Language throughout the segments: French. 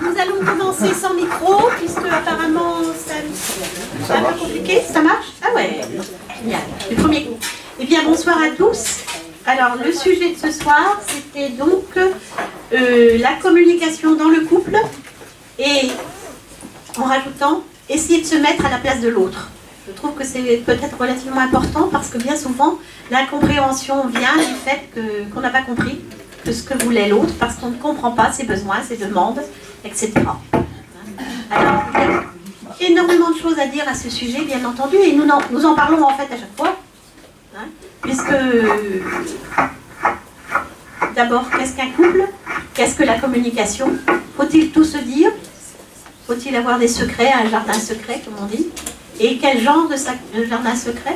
Nous allons commencer sans micro, puisque apparemment c'est un peu compliqué. Ça marche? Ah ouais, génial. Le premier coup. Eh bien, bonsoir à tous. Alors, le sujet de ce soir, c'était donc la communication dans le couple et en rajoutant, essayer de se mettre à la place de l'autre. Je trouve que c'est peut-être relativement important parce que bien souvent, l'incompréhension vient du fait qu'on n'a pas compris que ce que voulait l'autre parce qu'on ne comprend pas ses besoins, ses demandes, etc. Alors, il y a énormément de choses à dire à ce sujet, bien entendu, et nous en parlons en fait à chaque fois, hein, puisque d'abord, qu'est-ce qu'un couple? Qu'est-ce que la communication? Faut-il tout se dire? Faut-il avoir des secrets, un jardin secret, comme on dit? Et quel genre de jardin secret?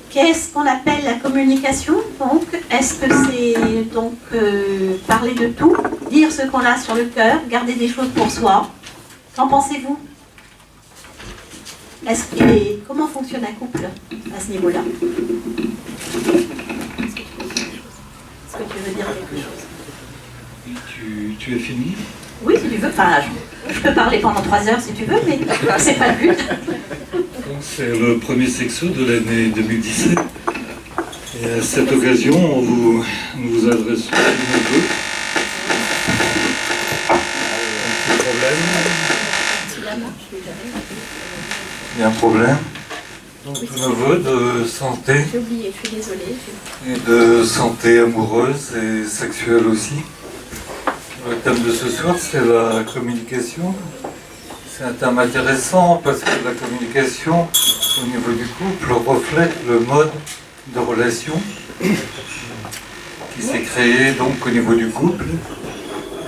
Qu'est-ce qu'on appelle la communication? Donc, est-ce que c'est donc parler de tout, dire ce qu'on a sur le cœur, garder des choses pour soi? Qu'en pensez-vous? Et comment fonctionne un couple à ce niveau-là? Est-ce que tu veux dire quelque chose? Tu es fini? Oui, si tu veux. Enfin, je peux parler pendant 3 heures si tu veux, mais c'est pas le but. C'est le premier sexo de l'année 2017. Et à cette occasion, nous vous adressons nos vœux. Un petit problème. Il y a un problème. Donc, tous nos vœux de santé. J'ai oublié, je suis désolée. Et de santé amoureuse et sexuelle aussi. Le thème de ce soir, c'est la communication. C'est un thème intéressant parce que la communication, au niveau du couple, reflète le mode de relation qui s'est créé donc au niveau du couple.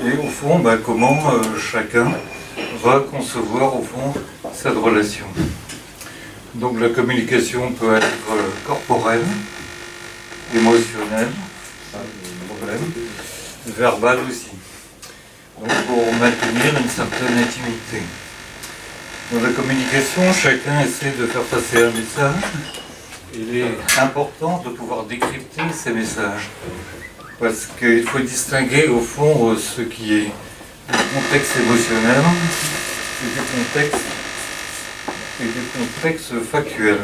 Et au fond, comment chacun va concevoir au fond cette relation. Donc la communication peut être corporelle, émotionnelle, problème, verbale aussi. Donc pour maintenir une certaine intimité. Dans la communication, chacun essaie de faire passer un message. Il est important de pouvoir décrypter ces messages. Parce qu'il faut distinguer au fond ce qui est du contexte émotionnel et du contexte factuel.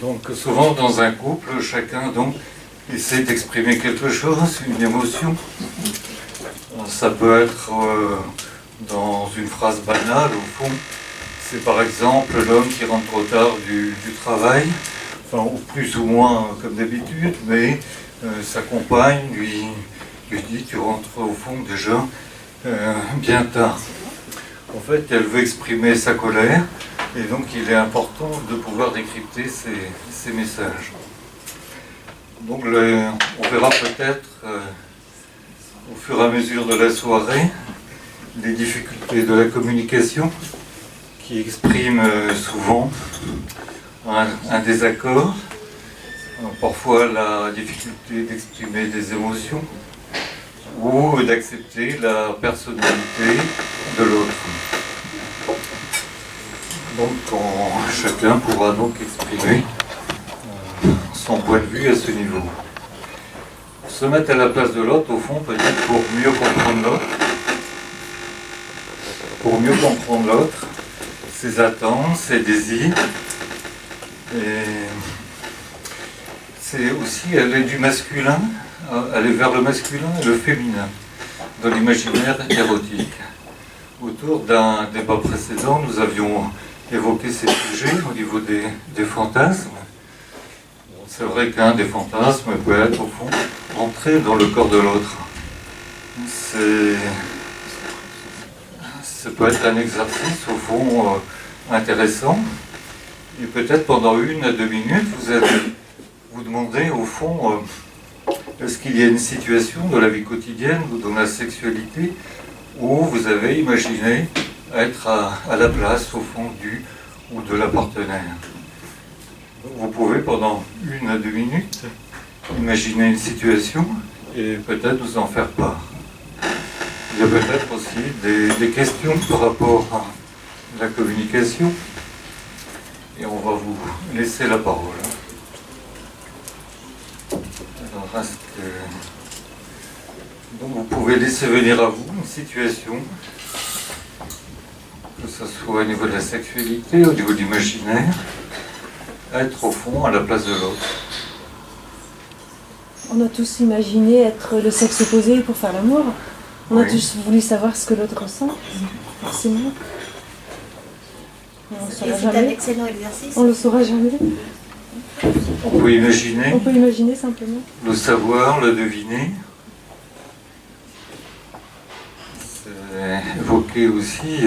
Donc souvent dans un couple, chacun donc essaie d'exprimer quelque chose, une émotion. Ça peut être dans une phrase banale, au fond, c'est par exemple l'homme qui rentre trop tard du travail, enfin, ou plus ou moins comme d'habitude, mais sa compagne lui dit « tu rentres au fond déjà bien tard ». En fait, elle veut exprimer sa colère, et donc il est important de pouvoir décrypter ces messages. Donc on verra peut-être au fur et à mesure de la soirée les difficultés de la communication qui expriment souvent un désaccord, parfois la difficulté d'exprimer des émotions ou d'accepter la personnalité de l'autre. Donc chacun pourra donc exprimer son point de vue à ce niveau. Se mettre à la place de l'autre, au fond, peut-être pour mieux comprendre l'autre. Pour mieux comprendre l'autre, ses attentes, ses désirs. Et c'est aussi aller du masculin, aller vers le masculin et le féminin, dans l'imaginaire érotique. Autour d'un débat précédent, nous avions évoqué ces sujets au niveau des fantasmes. C'est vrai qu'un des fantasmes peut être, au fond, entrer dans le corps de l'autre. Ça peut être un exercice, au fond, intéressant. Et peut-être pendant 1 à 2 minutes, vous demandez, au fond, est-ce qu'il y a une situation dans la vie quotidienne ou dans la sexualité où vous avez imaginé être à la place, au fond, du ou de la partenaire. Vous pouvez, pendant 1 à 2 minutes, imaginer une situation et peut-être nous en faire part. Il y a peut-être aussi des questions par rapport à la communication et on va vous laisser la parole. Alors, est-ce que Donc vous pouvez laisser venir à vous une situation, que ce soit au niveau de la sexualité, au niveau de l'imaginaire, être au fond à la place de l'autre. On a tous imaginé être le sexe opposé pour faire l'amour. On a tous voulu savoir ce que l'autre ressent, forcément. On le saura C'est un jamais. excellent exercice. On le saura jamais. On peut imaginer, On peut imaginer simplement. le savoir, le deviner. C'est évoqué aussi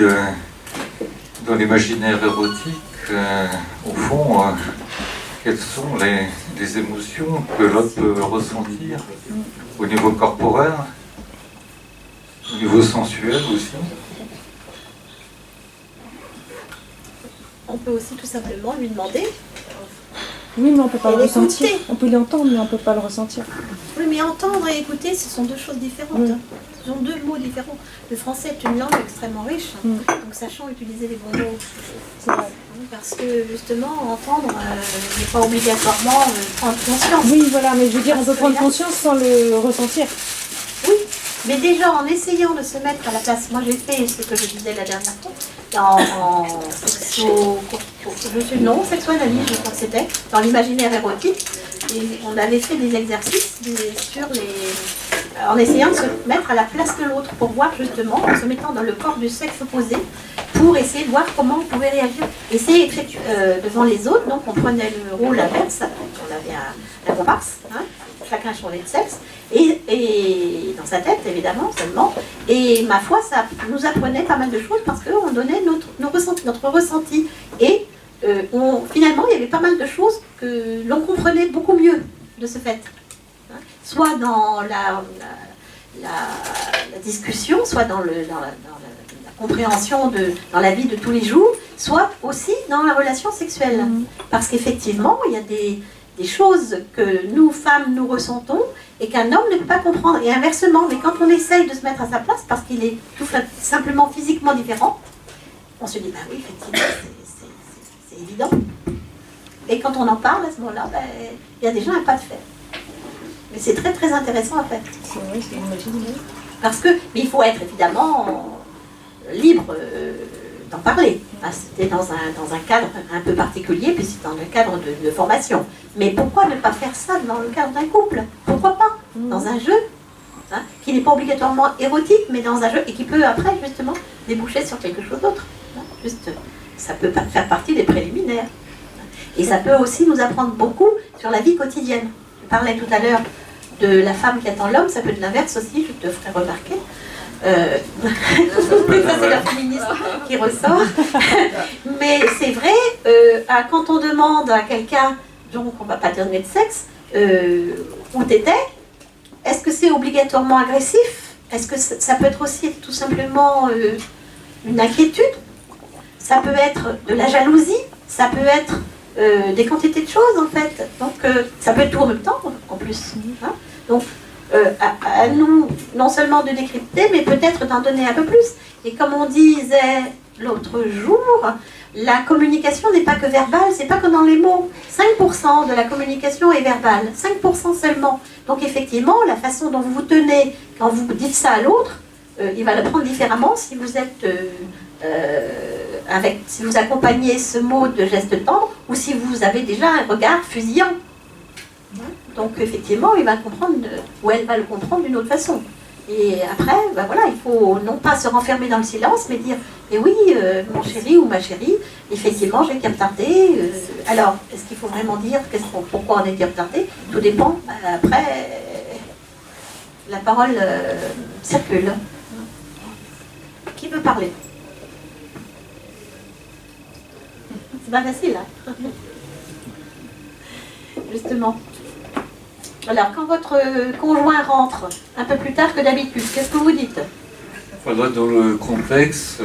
dans l'imaginaire érotique, au fond, quelles sont les émotions que l'autre peut ressentir au niveau corporel, au niveau sensuel aussi. On peut aussi tout simplement lui demander. Oui, mais on peut pas Et le ressentir. l'écouter. On peut l'entendre, mais on peut pas le ressentir. Oui, mais entendre et écouter, ce sont deux choses différentes. Oui. Ce sont deux mots différents. Le français est une langue extrêmement riche, donc sachant utiliser les bons mots. C'est vrai. Parce que justement, entendre n'est pas obligatoirement prendre conscience. Oui, voilà, mais je veux dire, on peut prendre conscience sans le ressentir. Oui, mais déjà en essayant de se mettre à la place, moi j'ai fait ce que je disais la dernière fois, en non, sexuanalyse, je crois que c'était, dans l'imaginaire érotique, et on avait fait des exercices sur en essayant de se mettre à la place de l'autre, pour voir justement, en se mettant dans le corps du sexe opposé, pour essayer de voir comment on pouvait réagir. Et c'est devant les autres, donc on prenait le rôle inverse, on avait la comparse, hein, chacun changeait de sexe, et dans sa tête évidemment seulement, et ma foi ça nous apprenait pas mal de choses parce qu'on donnait notre ressenti, et finalement il y avait pas mal de choses que l'on comprenait beaucoup mieux de ce fait, hein, soit dans la discussion, soit dans la compréhension dans la vie de tous les jours, soit aussi dans la relation sexuelle. Parce qu'effectivement, il y a des choses que nous, femmes, nous ressentons et qu'un homme ne peut pas comprendre. Et inversement, mais quand on essaye de se mettre à sa place, parce qu'il est tout simplement physiquement différent, on se dit, bah oui, effectivement, c'est évident. Et quand on en parle, à ce moment-là, bah, il y a déjà un pas de fait. Mais c'est très très intéressant à faire. C'est vrai, c'est imaginer. Parce que, mais il faut être évidemment libre d'en parler. C'était dans un cadre un peu particulier, puis c'est dans le cadre de formation. Mais pourquoi ne pas faire ça dans le cadre d'un couple? Pourquoi pas? Dans un jeu, hein, qui n'est pas obligatoirement érotique, mais dans un jeu, et qui peut après justement déboucher sur quelque chose d'autre. Hein. Juste, ça peut faire partie des préliminaires. Et ça peut aussi nous apprendre beaucoup sur la vie quotidienne. Je parlais tout à l'heure de la femme qui attend l'homme, ça peut être l'inverse aussi, je te ferai remarquer. Ça c'est la féministe qui ressort. Mais c'est vrai, quand on demande à quelqu'un, donc on ne va pas dire de sexe, où t'étais, est-ce que c'est obligatoirement agressif? Est-ce que ça peut être aussi tout simplement une inquiétude? Ça peut être de la jalousie, ça peut être des quantités de choses en fait. Donc ça peut être tout en même temps en plus. Hein. Donc à nous non seulement de décrypter, mais peut-être d'en donner un peu plus. Et comme on disait l'autre jour, la communication n'est pas que verbale, c'est pas que dans les mots. 5% de la communication est verbale, 5% seulement. Donc effectivement, la façon dont vous vous tenez quand vous dites ça à l'autre, il va le prendre différemment si vous êtes si vous accompagnez ce mot de geste tendre ou si vous avez déjà un regard fusillant. Donc effectivement, il va comprendre, ou elle va le comprendre d'une autre façon. Et après, ben voilà, il faut non pas se renfermer dans le silence, mais dire « Eh oui, mon chéri ou ma chérie, effectivement, j'ai été retardée. Alors, est-ce qu'il faut vraiment dire pourquoi on a été retardé? Tout dépend. Après, la parole circule. Qui veut parler? C'est pas facile, hein. Justement. Alors, quand votre conjoint rentre un peu plus tard que d'habitude, qu'est-ce que vous dites? Voilà, dans le contexte,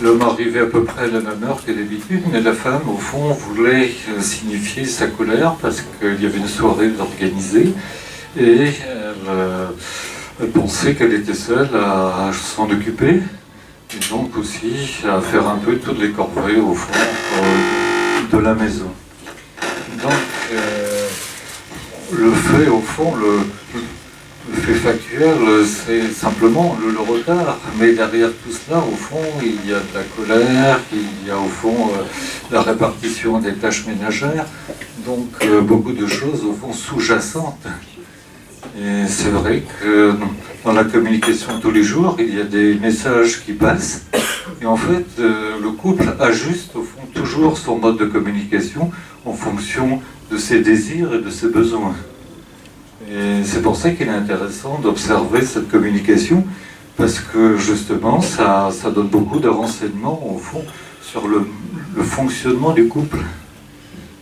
l'homme arrivait à peu près à la même heure que d'habitude, mais la femme, au fond, voulait signifier sa colère parce qu'il y avait une soirée organisée et elle pensait qu'elle était seule à s'en occuper et donc aussi à faire un peu toutes les corvées, au fond, de la maison. Donc, le fait, au fond, le fait factuel, c'est simplement le retard. Mais derrière tout cela, au fond, il y a de la colère, il y a au fond la répartition des tâches ménagères, donc beaucoup de choses, au fond, sous-jacentes. Et c'est vrai que dans la communication de tous les jours, il y a des messages qui passent. Et en fait, le couple ajuste, au fond, toujours son mode de communication en fonction de ses désirs et de ses besoins. Et c'est pour ça qu'il est intéressant d'observer cette communication, parce que justement, ça donne beaucoup de renseignements, au fond, sur le fonctionnement du couple.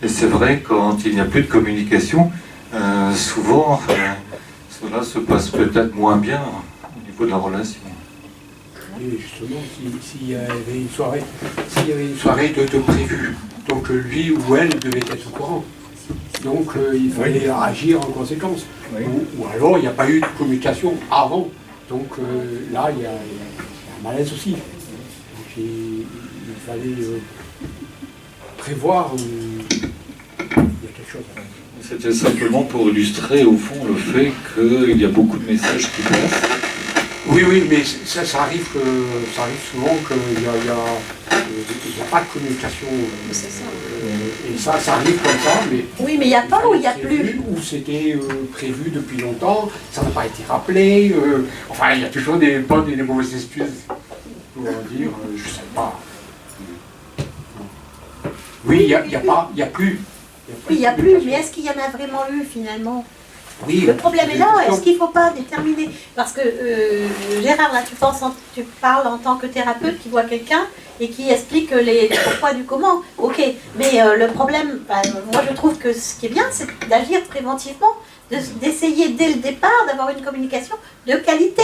Et c'est vrai, quand il n'y a plus de communication, souvent, cela se passe peut-être moins bien au niveau de la relation. Et justement, s'il y avait une soirée de prévue, donc lui ou elle devait être au courant. Donc il fallait agir en conséquence. Oui. Ou alors il n'y a pas eu de communication avant. Donc là, il y a un malaise aussi. Donc il fallait prévoir il y a quelque chose. C'était simplement pour illustrer au fond le fait qu'il y a beaucoup de messages qui passent. Oui, mais ça arrive souvent qu'il n'y a pas de communication. C'est ça. Et ça arrive comme ça, mais... Oui, mais il n'y a pas ou il n'y a plus. Ou c'était prévu depuis longtemps, ça n'a pas été rappelé. Enfin, il y a toujours des bonnes et des mauvaises excuses pour dire, je ne sais pas. Oui, il n'y a plus. Oui, il n'y a plus, mais est-ce qu'il y en a vraiment eu finalement? Oui, le problème est là, est-ce qu'il ne faut pas déterminer? Parce que Gérard, là, tu parles en tant que thérapeute qui voit quelqu'un et qui explique les pourquoi du comment. Ok, mais le problème, moi je trouve que ce qui est bien, c'est d'agir préventivement, d'essayer dès le départ d'avoir une communication de qualité.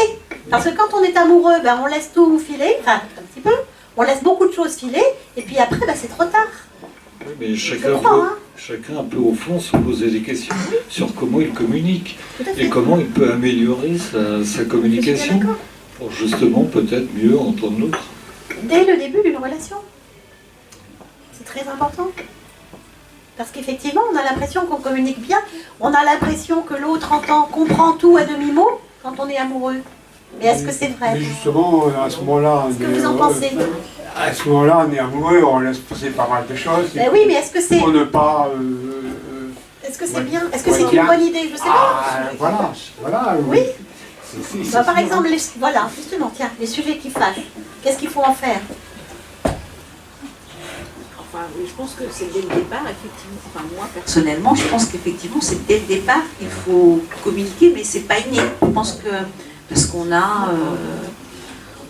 Parce que quand on est amoureux, on laisse tout filer, enfin un petit peu, on laisse beaucoup de choses filer, et puis après, c'est trop tard. Oui, mais chacun peut au fond se poser des questions sur comment il communique et comment il peut améliorer sa communication pour justement peut-être mieux entendre l'autre. Dès le début d'une relation. C'est très important. Parce qu'effectivement, on a l'impression qu'on communique bien, on a l'impression que l'autre comprend tout à demi-mot quand on est amoureux. Mais est-ce que c'est vrai? Mais justement, à ce moment-là... Qu'est-ce que vous en pensez? À ce moment-là, on est amoureux, on laisse pousser pas mal de choses. Oui, mais est-ce que c'est... Pour ne pas... Est-ce que c'est bien? Est-ce que c'est une bonne idée? Je sais pas. Voilà. Oui. Par exemple, voilà, justement, tiens, les sujets qui fâchent. Qu'est-ce qu'il faut en faire? Enfin, je pense que c'est dès le départ, effectivement. Enfin, moi, personnellement, je pense qu'effectivement, c'est dès le départ qu'il faut communiquer, mais c'est pas inné. Je pense que... Parce qu'on a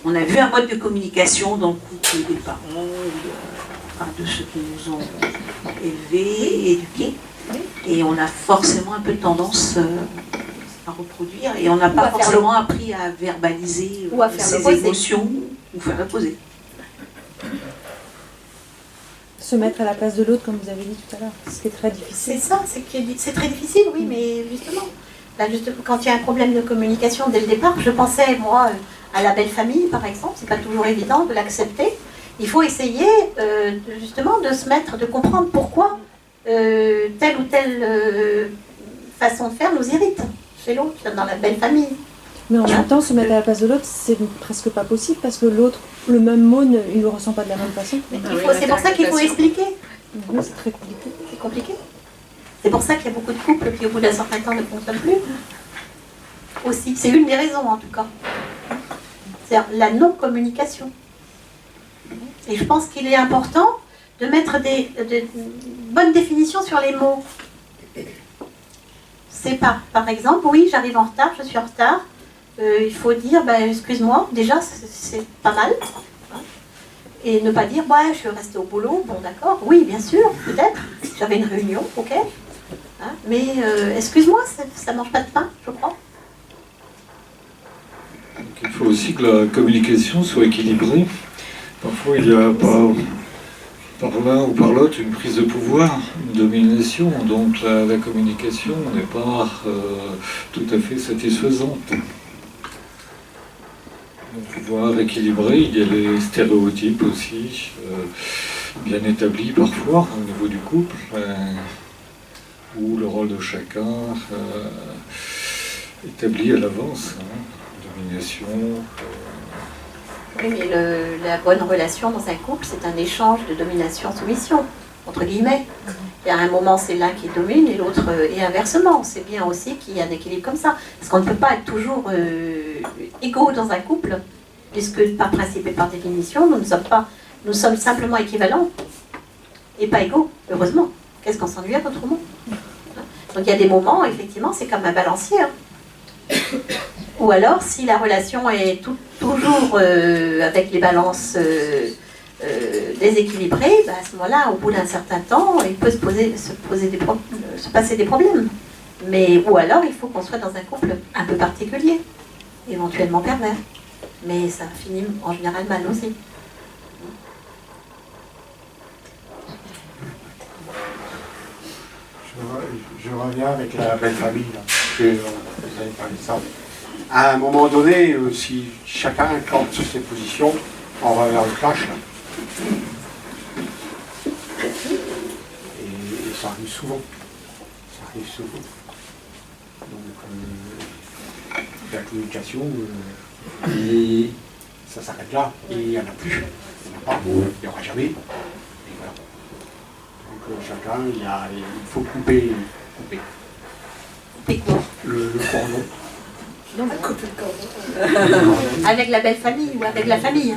vu un mode de communication dans le couple des parents, de ceux qui nous ont élevés, éduqués, et on a forcément un peu tendance à reproduire, et on n'a pas forcément appris à verbaliser ou à faire ses émotions, ou faire le poser. Se mettre à la place de l'autre, comme vous avez dit tout à l'heure, ce qui est très difficile. C'est ça, c'est très difficile, oui, mais justement. Quand il y a un problème de communication dès le départ, je pensais, moi, à la belle famille, par exemple, c'est pas toujours évident de l'accepter. Il faut essayer, justement, de se mettre, de comprendre pourquoi telle ou telle façon de faire nous irrite chez l'autre, dans la belle famille. Mais en même temps, se mettre à la place de l'autre, c'est presque pas possible, parce que l'autre, le même mot, il ne le ressent pas de la même façon. C'est pour ça qu'il faut expliquer. C'est très compliqué. C'est compliqué. C'est pour ça qu'il y a beaucoup de couples qui, au bout d'un certain temps, ne fonctionnent plus. Aussi. C'est une des raisons, en tout cas. C'est la non-communication. Et je pense qu'il est important de mettre de bonnes définitions sur les mots. C'est par exemple, oui, j'arrive en retard, je suis en retard. Il faut dire, excuse-moi, déjà, c'est pas mal. Et ne pas dire, je suis restée au boulot, bon d'accord, oui, bien sûr, peut-être, j'avais une réunion, ok. Mais excuse-moi, ça mange pas de pain, je crois. Donc, il faut aussi que la communication soit équilibrée. Parfois, il y a par l'un ou par l'autre une prise de pouvoir, une domination. Donc, la communication n'est pas tout à fait satisfaisante. Donc, pouvoir équilibrer, il y a les stéréotypes aussi, bien établis parfois au niveau du couple. où le rôle de chacun établi à l'avance, domination. Oui, mais la bonne relation dans un couple, c'est un échange de domination-soumission, entre guillemets. Il y a un moment, c'est l'un qui domine et l'autre, et inversement. C'est bien aussi qu'il y ait un équilibre comme ça. Parce qu'on ne peut pas être toujours égaux dans un couple, puisque par principe et par définition, nous sommes simplement équivalents et pas égaux, heureusement. Qu'est-ce qu'on s'ennuie autrement? Donc il y a des moments, effectivement, c'est comme un balancier. Ou alors, si la relation est toujours avec les balances déséquilibrées, à ce moment-là, au bout d'un certain temps, il peut se passer des problèmes. Ou alors, il faut qu'on soit dans un couple un peu particulier, éventuellement pervers. Mais ça finit en général mal aussi. Je reviens avec la belle famille, là, que vous avez parlé de ça. À un moment donné, si chacun campe sur ses positions, on va vers le clash. Là. Et ça arrive souvent. Ça arrive souvent. Donc, la communication, et ça s'arrête là. Et il n'y en a plus. Il n'y en a pas. Il n'y aura jamais. Et voilà. Donc, chacun, il faut couper. Couper quoi? Le cordon. Avec la belle famille ou avec la famille.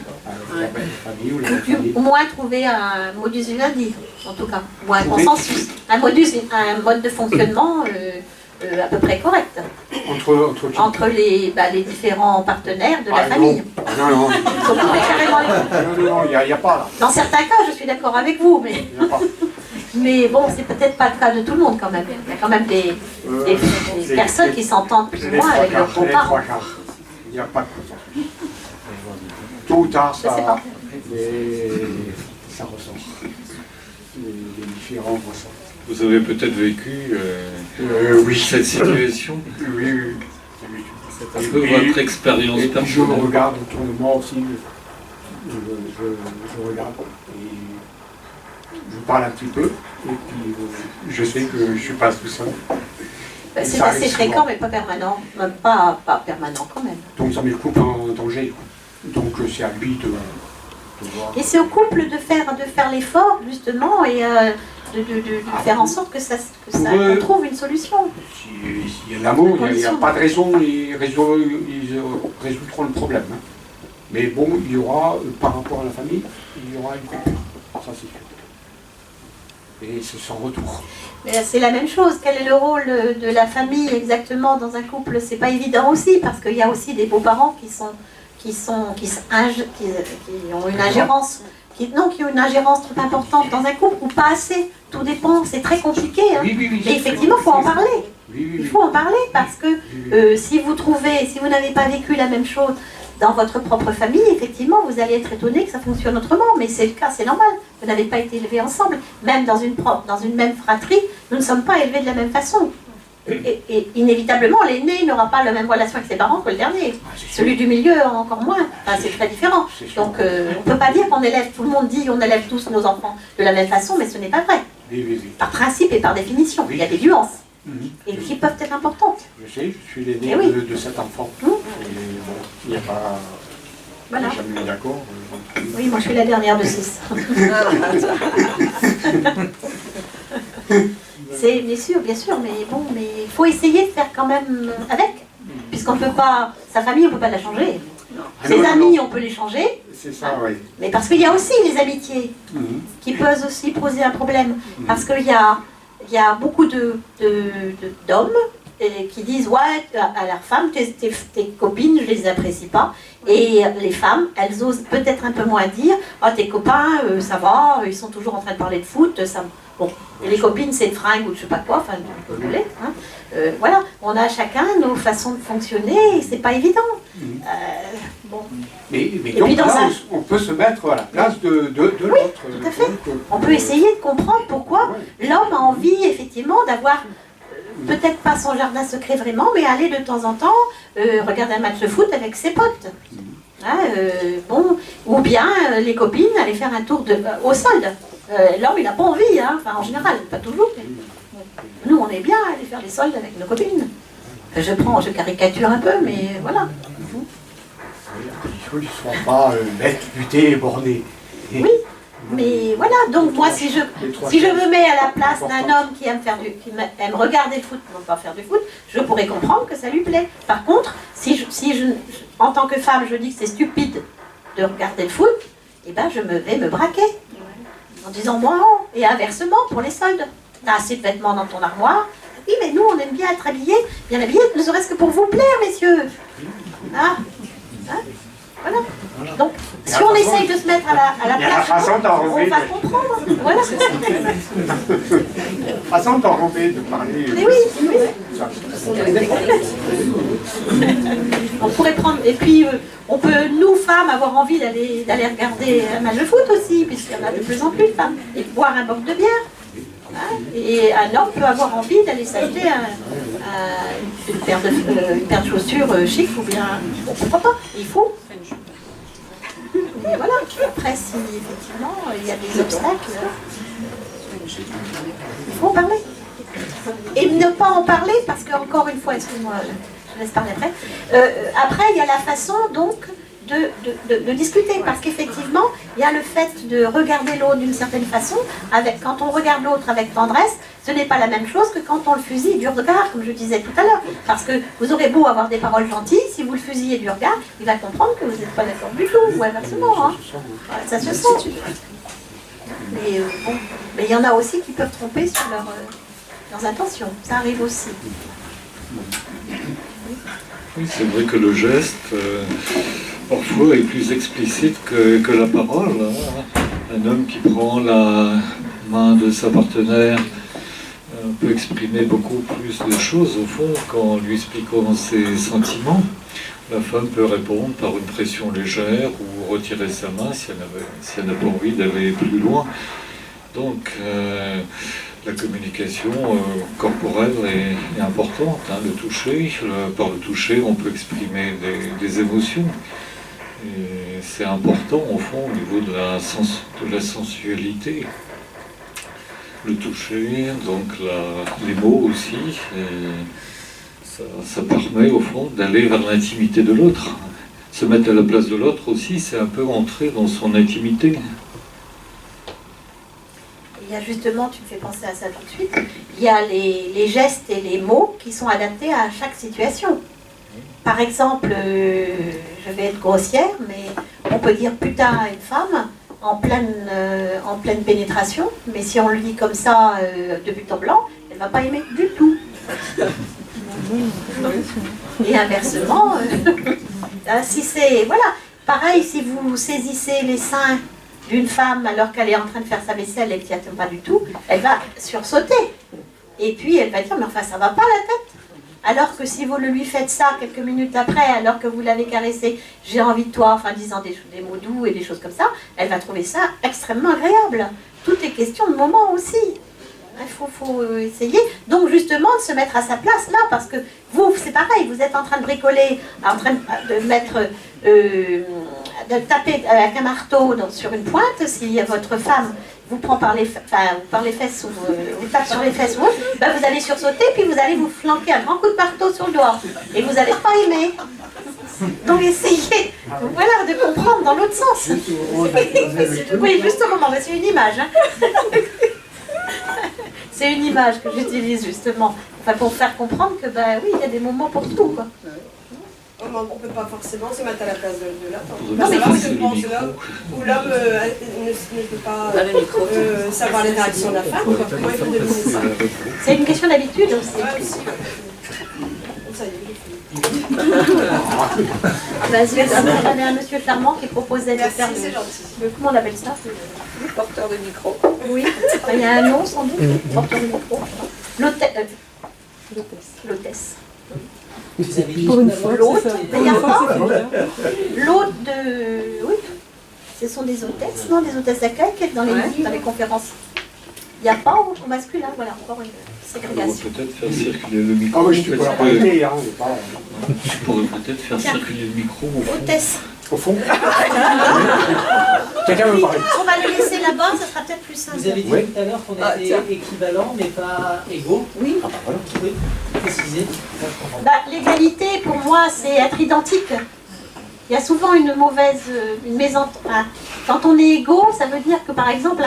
La belle famille ou la belle famille. Au moins trouver un modus vivendi, en tout cas, ou un consensus, un mode de fonctionnement à peu près correct entre les différents partenaires de la famille. Non. Il faut couper carrément les... Non, il n'y a pas là. Dans certains cas, je suis d'accord avec vous, mais... Il n'y a pas. Mais bon, c'est peut-être pas le cas de tout le monde quand même. Il y a quand même des personnes qui s'entendent plus ou moins avec leurs parents. Il n'y a pas de consensus. Tôt ou tard, ça ressort. Les différents ressortent. Vous avez peut-être vécu oui. cette situation? Oui. C'est un peu votre expérience et personnelle. je regarde autour de moi aussi. Je regarde. Et je parle un petit peu. Et puis je sais que je ne suis pas tout seul. C'est assez fréquent, mais pas permanent. Même pas permanent quand même. Donc ça met le couple en danger. Donc c'est à lui de voir. Et c'est au couple de faire l'effort, justement, et de faire en sorte que qu'on trouve une solution. S'il y a l'amour, il n'y a pas de raison, ils résoudront le problème. Hein. Mais bon, il y aura, par rapport à la famille, il y aura une coupure. Ça c'est sûr. Et c'est sans retour. C'est la même chose. Quel est le rôle de la famille exactement dans un couple? C'est pas évident aussi, parce qu'il y a aussi des beaux-parents qui ont une ingérence, qui ont une ingérence trop importante dans un couple, ou pas assez. Tout dépend, c'est très compliqué. Hein. Oui, et effectivement, il faut en parler. Oui. Il faut en parler, parce que si vous n'avez pas vécu la même chose dans votre propre famille, effectivement, vous allez être étonné que ça fonctionne autrement, mais c'est le cas, c'est normal. Vous n'avez pas été élevés ensemble. Même dans une même fratrie, nous ne sommes pas élevés de la même façon. Et inévitablement, l'aîné n'aura pas la même relation avec ses parents que le dernier. Celui du milieu, encore moins. Enfin, c'est très différent. Donc, on ne peut pas dire qu'on élève, tout le monde dit on élève tous nos enfants de la même façon, mais ce n'est pas vrai. Par principe et par définition. Il y a des nuances. Et qui peuvent être importantes. Je sais, je suis l'aîné de cet enfant. Et bon, il n'y a pas... Voilà. Jamais mis d'accord. Oui, moi je suis la dernière de 6. C'est bien sûr, mais bon, mais il faut essayer de faire quand même avec. Puisqu'on ne peut pas... Sa famille, on ne peut pas la changer. Ses amis, on peut les changer. C'est ça, oui. Mais parce qu'il y a aussi les amitiés qui peuvent aussi poser un problème. Parce qu'il y a beaucoup d'hommes qui disent ouais à leurs femmes, tes copines, je les apprécie pas. Et les femmes, elles osent peut-être un peu moins dire oh, tes copains, ça va, ils sont toujours en train de parler de foot. Ça... Bon, et les copines, c'est une fringue ou je sais pas quoi, enfin, vous voulez. Hein. Voilà, on a chacun nos façons de fonctionner et c'est pas évident. Bon. Mais donc là, on peut se mettre à la place de l'autre. Oui, tout à fait. On peut essayer de comprendre pourquoi l'homme a envie, effectivement, d'avoir peut-être pas son jardin secret vraiment, mais aller de temps en temps regarder un match de foot avec ses potes. Bon, ou bien les copines aller faire un tour au solde. L'homme, il n'a pas envie, hein, enfin en général, pas toujours. Mais... nous, on est bien à aller faire les soldes avec nos copines. Je caricature un peu, mais voilà. Il faut qu'ils ne soient pas bêtes, butés et bornés. Oui, mais voilà, donc moi, si je me mets à la place d'un homme qui aime regarder le foot, non pas faire du foot, je pourrais comprendre que ça lui plaît. Par contre, si en tant que femme, je dis que c'est stupide de regarder le foot, eh ben je vais me braquer. En disant moi, et inversement pour les soldes. T'as assez de vêtements dans ton armoire. Oui, mais nous, on aime bien être habillés, ne serait-ce que pour vous plaire, messieurs. Ah, hein, voilà. Donc, si on essaye de se mettre à la place, on va comprendre. Voilà. Façon d'enrober, de parler. Mais oui, oui. On pourrait prendre, et puis on peut, nous femmes, avoir envie d'aller regarder un match de foot aussi, puisqu'il y en a de plus en plus de femmes, et boire un boc de bière. Hein, et un homme peut avoir envie d'aller s'acheter une paire de chaussures chic, ou bien, pourquoi pas, il faut. Et voilà, après si effectivement il y a des obstacles, il faut en parler. Et ne pas en parler, parce qu'encore une fois, excuse-moi, je laisse parler après. Après, il y a la façon donc de discuter, parce qu'effectivement, il y a le fait de regarder l'autre d'une certaine façon. Quand on regarde l'autre avec tendresse, ce n'est pas la même chose que quand on le fusille du regard, comme je disais tout à l'heure. Parce que vous aurez beau avoir des paroles gentilles, si vous le fusillez du regard, il va comprendre que vous n'êtes pas d'accord du tout, ou inversement. Hein. Ça se sent. Mais bon, mais il y en a aussi qui peuvent tromper sur leurs intentions. Ça arrive aussi. Oui, c'est vrai que le geste, parfois, est plus explicite que la parole. Hein. Un homme qui prend la main de sa partenaire peut exprimer beaucoup plus de choses, au fond, qu'en lui expliquant ses sentiments. La femme peut répondre par une pression légère ou retirer sa main si elle n'a pas envie d'aller plus loin. Donc, la communication corporelle est importante. Hein, le toucher, par le toucher, on peut exprimer des émotions. Et c'est important, au fond, au niveau de la sensualité. Le toucher, donc les mots aussi, ça permet, au fond, d'aller vers l'intimité de l'autre. Se mettre à la place de l'autre aussi, c'est un peu entrer dans son intimité. Il y a justement, tu me fais penser à ça tout de suite, il y a les gestes et les mots qui sont adaptés à chaque situation. Par exemple, je vais être grossière, mais on peut dire putain à une femme en pleine pénétration, mais si on le dit comme ça de but en blanc, elle ne va pas aimer du tout. Et inversement, si c'est... Voilà, pareil, si vous saisissez les seins d'une femme alors qu'elle est en train de faire sa vaisselle et qu'elle n'y attend pas du tout, elle va sursauter. Et puis elle va dire, mais enfin ça va pas la tête. Alors que si vous le lui faites ça quelques minutes après, alors que vous l'avez caressé, j'ai envie de toi, enfin disant des mots doux et des choses comme ça, elle va trouver ça extrêmement agréable. Tout est question de moment aussi. Il faut essayer, donc justement, de se mettre à sa place là, parce que vous, c'est pareil, vous êtes en train de bricoler, en train de mettre, de taper avec un marteau sur une pointe. Si votre femme vous prend par les fesses, ou vous tape sur les fesses, ben vous allez sursauter, puis vous allez vous flanquer un grand coup de marteau sur le doigt, et vous n'allez pas aimer. Donc essayez, voilà, de comprendre dans l'autre sens. Oui, justement, c'est une image. Hein. C'est une image que j'utilise justement, enfin, pour faire comprendre que ben oui, il y a des moments pour tout, quoi. On ne peut pas forcément se mettre à la place de l'homme. Non, mais savoir ce que pense l'homme, ou l'homme ne peut pas savoir les réactions de la femme. Comment il faut deviner ça? C'est une question d'habitude aussi. Ouais, aussi. Ça y est. On avait un monsieur charmant qui proposait de faire Merci, c'est gentil. comment on appelle ça? Le porteur de micro. Oui, il y a un nom sans doute, porteur de micro. L'hôtesse. Pour une fois, L'autre, c'est ça. il n'y a pas. L'autre de... Oui, ce sont des hôtesses, non, des hôtesses d'accueil qui est dans les conférences. Il n'y a pas au masculin, voilà, encore une ségrégation. Peut-être faire circuler le micro. Ah oui, je peux la parler, hein. Tu pourrais peut-être faire circuler le micro. Hôtesse. Au fond. Quelqu'un veut parler? On va le laisser là-bas, ça sera peut-être plus simple. Vous avez dit Oui. tout à l'heure qu'on était équivalents mais pas égaux. Oui. Ah bah voilà. Vous pouvez préciser? Bah, l'égalité, pour moi, c'est être identique. Il y a souvent une mauvaise enfin, quand on est égaux, ça veut dire que, par exemple,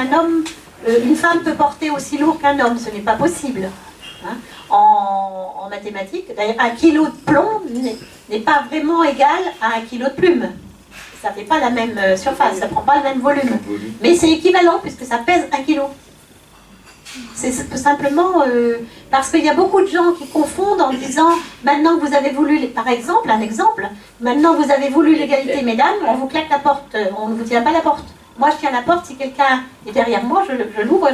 une femme peut porter aussi lourd qu'un homme. Ce n'est pas possible. Hein. En mathématiques, d'ailleurs, 1 kilo de plomb n'est pas vraiment égal à 1 kilo de plume. Ça ne fait pas la même surface, ça ne prend pas le même volume. Mais c'est équivalent puisque ça pèse 1 kilo. C'est tout simplement parce qu'il y a beaucoup de gens qui confondent en disant maintenant que vous avez voulu, par exemple, maintenant que vous avez voulu l'égalité, mesdames, on vous claque la porte, on ne vous tient pas la porte. Moi je tiens la porte, si quelqu'un est derrière moi, je l'ouvre.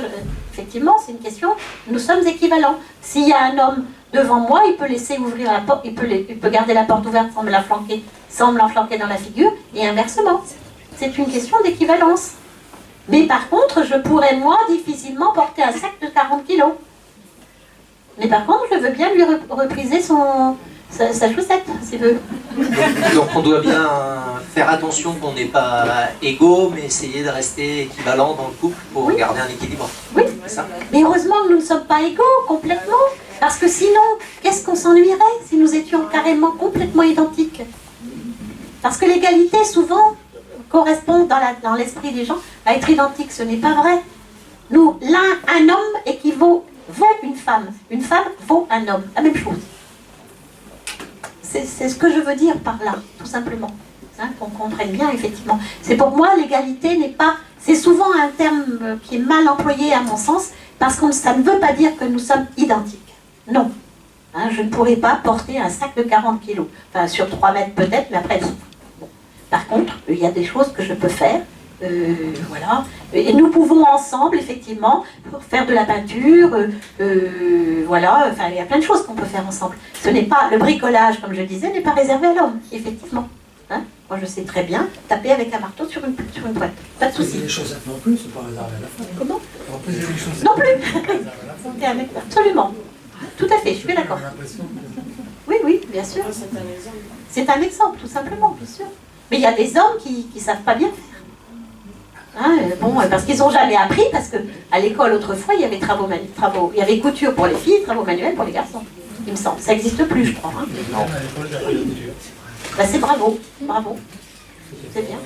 Effectivement, c'est une question, nous sommes équivalents. S'il y a un homme devant moi, il peut laisser ouvrir la porte, il peut garder la porte ouverte sans me l'enflanquer dans la figure, et inversement. C'est une question d'équivalence. Mais par contre, je pourrais, moi, difficilement porter un sac de 40 kilos. Mais par contre, je veux bien lui repriser sa chaussette, s'il veut. Donc on doit bien faire attention qu'on n'est pas égaux, mais essayer de rester équivalent dans le couple pour garder un équilibre. Oui, C'est ça? mais heureusement que nous ne sommes pas égaux, complètement. Parce que sinon, qu'est-ce qu'on s'ennuierait si nous étions carrément complètement identiques? Parce que l'égalité, souvent, correspond dans l'esprit des gens à être identique. Ce n'est pas vrai. Nous, un homme vaut une femme. Une femme vaut un homme. La même chose. C'est ce que je veux dire par là, tout simplement. Hein, qu'on comprenne bien, effectivement. C'est pour moi, l'égalité n'est pas... C'est souvent un terme qui est mal employé à mon sens, parce que ça ne veut pas dire que nous sommes identiques. Non. Hein, je ne pourrais pas porter un sac de 40 kilos. Enfin, sur 3 mètres peut-être, mais après... Bon. Par contre, il y a des choses que je peux faire. Voilà. Et nous pouvons ensemble, effectivement, faire de la peinture, voilà, enfin, il y a plein de choses qu'on peut faire ensemble. Ce n'est pas, le bricolage, comme je disais, n'est pas réservé à l'homme, effectivement. Hein, moi, je sais très bien taper avec un marteau sur une pointe. Pas de souci. Les chaussettes non plus, c'est pas réservé à la femme. Comment? Reposer les chaussettes. Non plus. Absolument. Tout à fait, je suis d'accord. Oui, oui, bien sûr. C'est un exemple, tout simplement, bien sûr. Mais il y a des hommes qui ne savent pas bien faire. Hein, bon, parce qu'ils n'ont jamais appris, parce qu'à l'école, autrefois, il y avait il y avait couture pour les filles, travaux manuels pour les garçons. Il me semble. Ça n'existe plus, je crois. Hein. Bah, c'est bravo. C'est bien.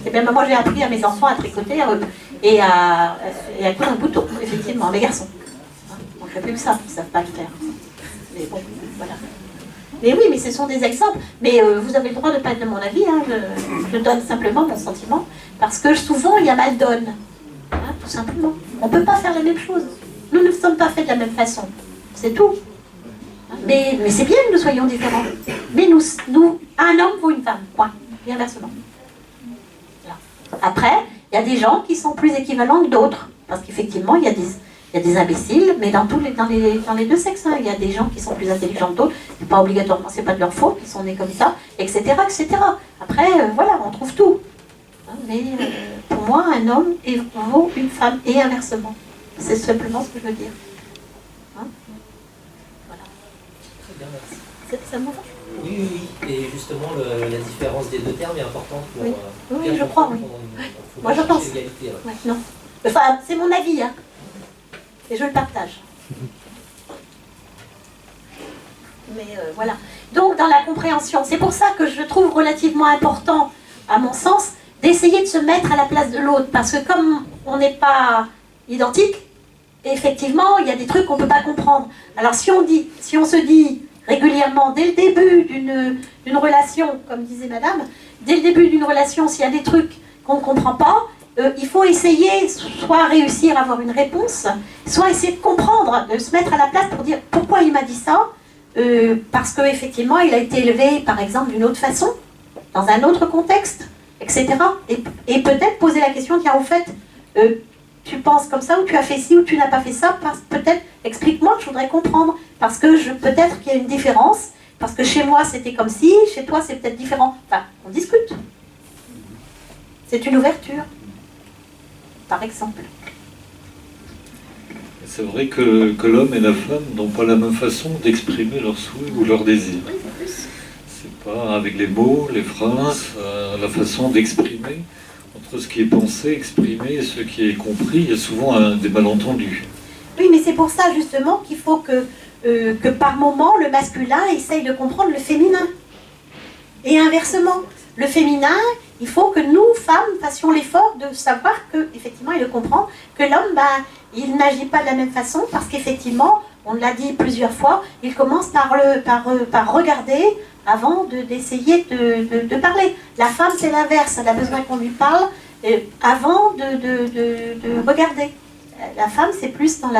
Et bien, moi, j'ai appris à mes enfants à tricoter et à coudre un bouton, effectivement, mes garçons. Hein, on ne fait plus que ça, ils ne savent pas le faire. Mais bon, voilà. Mais oui, mais ce sont des exemples. Mais vous avez le droit de ne pas être de mon avis. Hein. Je donne simplement mon sentiment. Parce que souvent, il y a mal donne. Hein, tout simplement. On ne peut pas faire la même chose. Nous ne sommes pas faits de la même façon. C'est tout. Hein, mais c'est bien que nous soyons différents. Mais nous, un homme vaut une femme. Point. Et inversement. Voilà. Après, il y a des gens qui sont plus équivalents que d'autres. Parce qu'effectivement, il y a des imbéciles, mais dans les deux sexes, hein. Il y a des gens qui sont plus intelligents que d'autres, c'est pas obligatoirement, c'est pas de leur faute, ils sont nés comme ça, etc. etc. Après, voilà, on trouve tout. Hein, mais pour moi, un homme vaut une femme et inversement. C'est simplement ce que je veux dire. Hein, voilà. Très bien, merci. Ça me va? Oui. Et justement, la différence des deux termes est importante pour... Oui, bien je crois, oui. Moi, je pense. L'égalité, Ouais, non. Enfin, c'est mon avis, hein. Et je le partage. Mais voilà. Donc, dans la compréhension, c'est pour ça que je trouve relativement important, à mon sens, d'essayer de se mettre à la place de l'autre. Parce que comme on n'est pas identique, effectivement, il y a des trucs qu'on ne peut pas comprendre. Alors, si on se dit régulièrement, dès le début d'une relation, comme disait madame, dès le début d'une relation, s'il y a des trucs qu'on ne comprend pas, il faut essayer, soit réussir à avoir une réponse, soit essayer de comprendre, de se mettre à la place pour dire pourquoi il m'a dit ça, parce qu'effectivement il a été élevé par exemple d'une autre façon, dans un autre contexte, etc. Et peut-être poser la question, tiens au fait, tu penses comme ça, ou tu as fait ci, ou tu n'as pas fait ça, peut-être, explique-moi, je voudrais comprendre, parce que peut-être qu'il y a une différence, parce que chez moi c'était comme ci, chez toi c'est peut-être différent. Enfin, on discute. C'est une ouverture. Par exemple. C'est vrai que l'homme et la femme n'ont pas la même façon d'exprimer leurs souhaits ou leurs désirs. C'est pas avec les mots, les phrases, la façon d'exprimer, entre ce qui est pensé, exprimé et ce qui est compris. Il y a souvent des malentendus. Oui, mais c'est pour ça justement qu'il faut que par moment, le masculin essaye de comprendre le féminin. Et inversement, le féminin, il faut que nous, femmes, fassions l'effort de savoir que, effectivement, et de comprendre que l'homme, il n'agit pas de la même façon parce qu'effectivement, on l'a dit plusieurs fois, il commence par regarder avant d'essayer de parler. La femme, c'est l'inverse, elle a besoin qu'on lui parle avant de regarder. La femme, c'est plus dans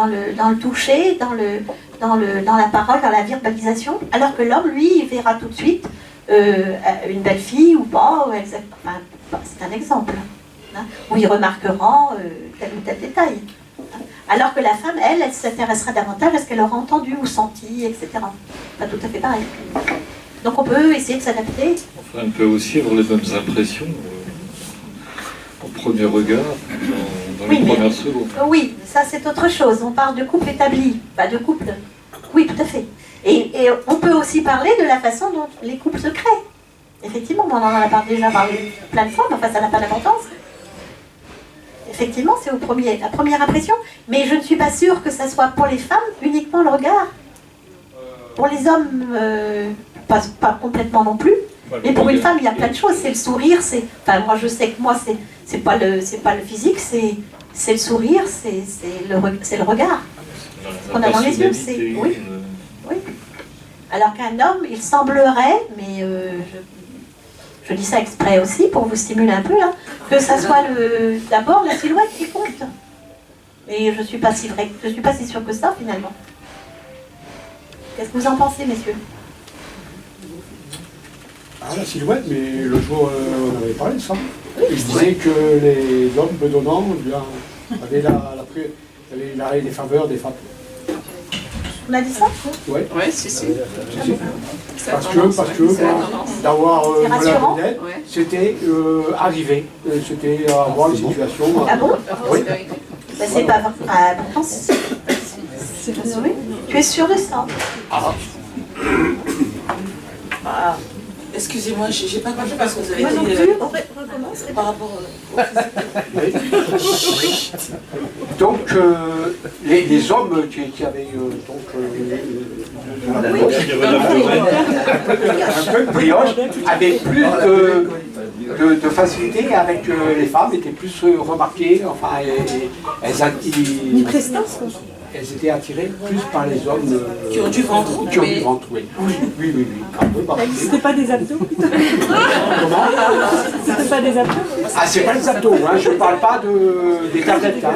le toucher, dans la parole, dans la verbalisation, alors que l'homme, lui, il verra tout de suite une belle fille ou pas, c'est un exemple, hein, où il remarquera tel ou tel détail. Alors que la femme, elle s'intéressera davantage à ce qu'elle aura entendu ou senti, etc. Pas tout à fait pareil. Donc on peut essayer de s'adapter. Enfin, on peut aussi avoir les mêmes impressions au premier regard, dans les premières secondes. Oui, ça c'est autre chose. On parle de couple établi, pas de couple. Oui, tout à fait. Et on peut aussi parler de la façon dont les couples se créent. Effectivement, on en a déjà parlé plein de fois, mais enfin ça n'a pas d'importance. Effectivement, c'est la première impression, mais je ne suis pas sûre que ça soit pour les femmes uniquement le regard. Pour les hommes, pas complètement non plus. Mais pour une femme, il y a plein de choses. C'est le sourire, enfin moi je sais que moi c'est pas le physique, c'est le sourire, c'est le regard. Ce qu'on a dans les yeux, c'est oui. Alors qu'un homme, il semblerait, mais je dis ça exprès aussi pour vous stimuler un peu là, que ça soit d'abord la silhouette qui compte. Et je suis pas si sûre que ça finalement. Qu'est-ce que vous en pensez, messieurs? La silhouette, mais le jour on avait parlé de ça. Il disait que les hommes bedonnants avaient les faveurs des femmes. On a dit ça? Oui, si. Parce que d'avoir la lunette, c'était arriver, c'était avoir une situation. Ah bon? Oui. C'est pas vrai. Ah, pourtant, c'est vrai. Tu es sûr de ça? Excusez-moi, j'ai pas compris parce que vous avez Moi non dit. plus, on recommence Par rapport Donc, les hommes qui avaient un peu de brioche avaient plus de facilité avec les femmes, étaient plus remarquées, enfin, Une prestance, quoi. elles étaient attirées plus par les hommes qui ont du ventre. Qui ont du ventre, oui. Oui. C'était pas des abdos? Comment? C'était pas des abdos? Ah, c'est pas les abdos, hein. Je parle pas des tablettes, hein.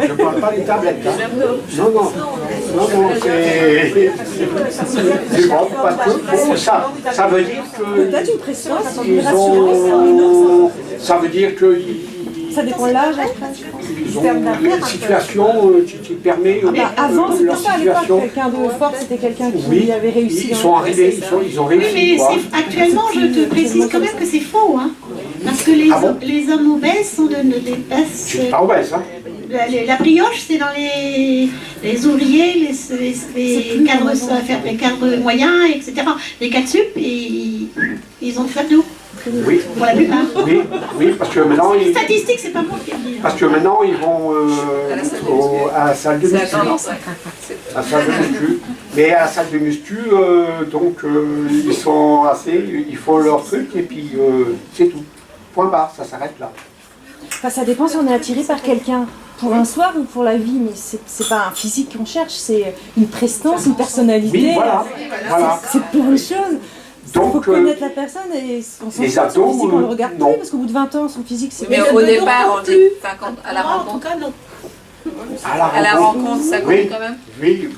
Je parle pas des tablettes, hein. Non, c'est bon, parce que bon, ça veut dire que Peut-être une prestance, ils ont, ça veut dire que ça dépend de l'âge, après. ils ont une situation qui permet Avant, c'était leur ça à l'époque. situation. Quelqu'un de fort, c'était quelqu'un qui avait réussi. Ils sont arrivés, ils ont Oui, réussi. mais actuellement, je te précise quand même que c'est faux, hein. Parce que les hommes obèses sont de dépassent. Je suis pas obèse, hein. La brioche, c'est dans les ouvriers, les cadres moyens, etc. Les cadres sup, ils ont fait de nous. Oui. Pour la plupart. Oui, parce que maintenant Les statistiques, c'est pas moi qui le dis. parce que maintenant ils vont à la salle de muscu. À la salle de muscu. Mais à la salle de muscu, donc ils sont ils font leur truc et puis c'est tout. Point barre, ça s'arrête là. Enfin, ça dépend si on est attiré par quelqu'un pour un soir ou pour la vie, mais c'est pas un physique qu'on cherche, c'est une prestance, une personnalité. Oui, voilà. C'est plein de choses. Il faut connaître la personne et on s'en fout de son physique, on le regarde plus, parce qu'au bout de 20 ans, son physique, c'est... Mais au départ, on dit, à la rencontre. En tout cas, non. À la rencontre, ça compte quand même. Oui.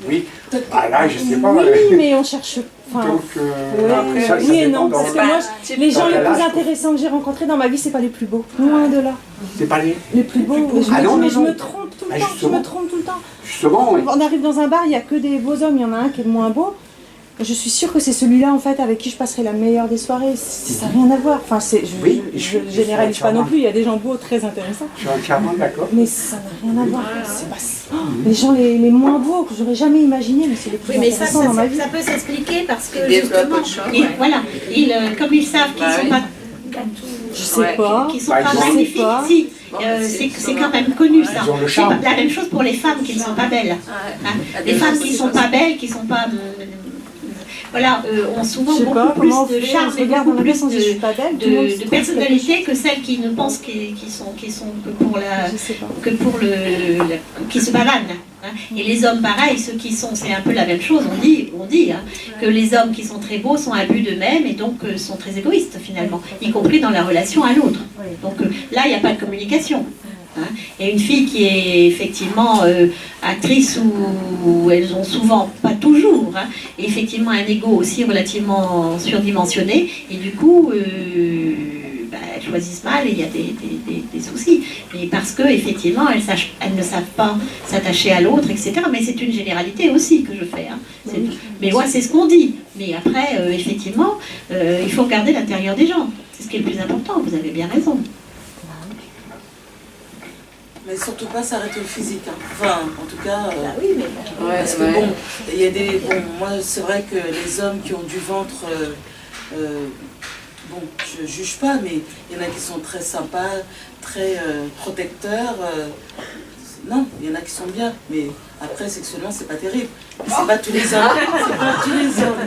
Ah là, je sais pas. Oui, mais on cherche... Enfin, donc, oui et non, parce que moi, les gens les plus intéressants que j'ai rencontrés dans ma vie, c'est pas les plus beaux, loin de là. C'est pas les plus beaux. Je me trompe tout le temps. Justement, on arrive dans un bar, il n'y a que des beaux hommes, il y en a un qui est le moins beau. Je suis sûre que c'est celui-là en fait avec qui je passerai la meilleure des soirées. Ça n'a rien à voir. Enfin, je généralise pas non plus. Il y a des gens beaux très intéressants. Je suis entièrement d'accord. Mais ça n'a rien à voir. C'est pas ça. Les gens les moins beaux que j'aurais jamais imaginé, mais c'est les plus intéressants dans ma vie. Ça peut s'expliquer parce que justement, comme ils savent qu'ils sont pas Je sais pas. Qui sont Bah, pas ils ont- magnifiques. Je sais pas. Si, c'est quand même connu ça. Ils ont le C'est charme. pas la même chose pour les femmes qui ne sont pas belles. Hein. Les femmes qui ne sont pas belles, qui ne sont pas... Voilà, ont souvent Je sais beaucoup pas plus comment on de fait, charme on se et regarde beaucoup dans la plus glace, on se dit, je suis pas belle, tout le monde se de trouve personnalité que celles qui ne pensent qu'ils sont que pour la... Je sais pas. que pour qui se bavanent. Hein. Et les hommes, pareil, ceux qui sont, c'est un peu la même chose, on dit hein, que les hommes qui sont très beaux sont imbus d'eux-mêmes et donc sont très égoïstes finalement, y compris dans la relation à l'autre. Donc là, il n'y a pas de communication. Hein. Et une fille qui est effectivement actrice où elles ont souvent, pas toujours, hein, et effectivement un ego aussi relativement surdimensionné, et du coup, elles choisissent mal et il y a des soucis. Mais parce que effectivement, elles ne savent pas s'attacher à l'autre, etc. Mais c'est une généralité aussi que je fais. Hein. Mais moi, c'est ce qu'on dit. Mais après, effectivement, il faut regarder l'intérieur des gens. C'est ce qui est le plus important. Vous avez bien raison. Mais surtout pas s'arrêter au physique. Hein. Enfin, en tout cas. Oui, mais parce que bon, il y a des. Bon, moi, c'est vrai que les hommes qui ont du ventre. Bon, je juge pas, mais il y en a qui sont très sympas, très protecteurs. Non, il y en a qui sont bien, mais après, sexuellement, c'est pas terrible. C'est pas tous les hommes. C'est pas tous les hommes.